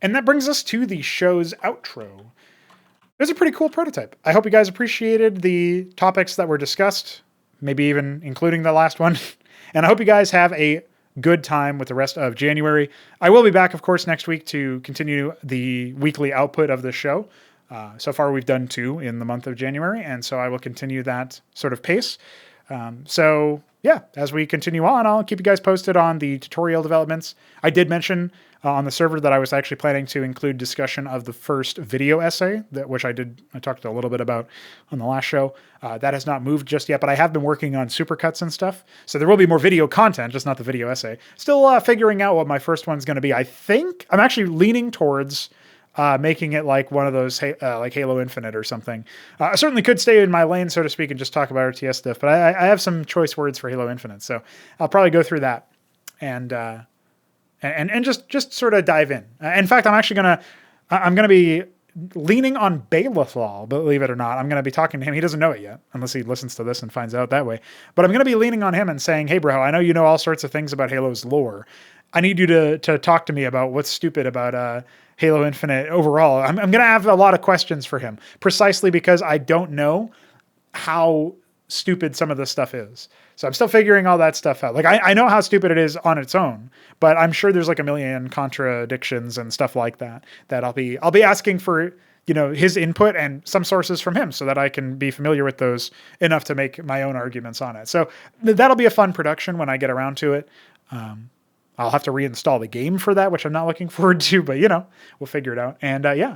And that brings us to the show's outro. It was a pretty cool prototype. I hope you guys appreciated the topics that were discussed, maybe even including the last one. And I hope you guys have a good time with the rest of January. I will be back, of course, next week to continue the weekly output of the show. So far, we've done 2 in the month of January, and so I will continue that sort of pace. So yeah, as we continue on, I'll keep you guys posted on the tutorial developments. I did mention on the server that I was actually planning to include discussion of the first video essay, which I talked a little bit about on the last show. That has not moved just yet, but I have been working on supercuts and stuff. So there will be more video content, just not the video essay. Still figuring out what my first one's going to be. I think I'm actually leaning towards making it like one of those like Halo Infinite or something. I certainly could stay in my lane, so to speak, and just talk about RTS stuff, but I have some choice words for Halo Infinite, so I'll probably go through that and just sort of dive in. In fact, I'm gonna be leaning on Baelithal, believe it or not. I'm gonna be talking to him. He doesn't know it yet, unless he listens to this and finds out that way. But I'm gonna be leaning on him and saying, "Hey, bro, I know you know all sorts of things about Halo's lore. I need you to talk to me about what's stupid about Halo Infinite overall." I'm going to have a lot of questions for him, precisely because I don't know how stupid some of this stuff is. So I'm still figuring all that stuff out. Like I know how stupid it is on its own, but I'm sure there's like a million contradictions and stuff like that I'll be asking for, his input and some sources from him so that I can be familiar with those enough to make my own arguments on it. So that'll be a fun production when I get around to it. I'll have to reinstall the game for that, which I'm not looking forward to, but we'll figure it out. And yeah,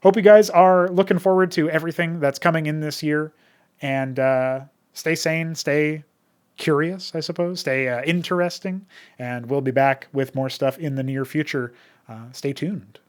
hope you guys are looking forward to everything that's coming in this year, and stay sane, stay curious, I suppose, stay interesting, and we'll be back with more stuff in the near future. Stay tuned.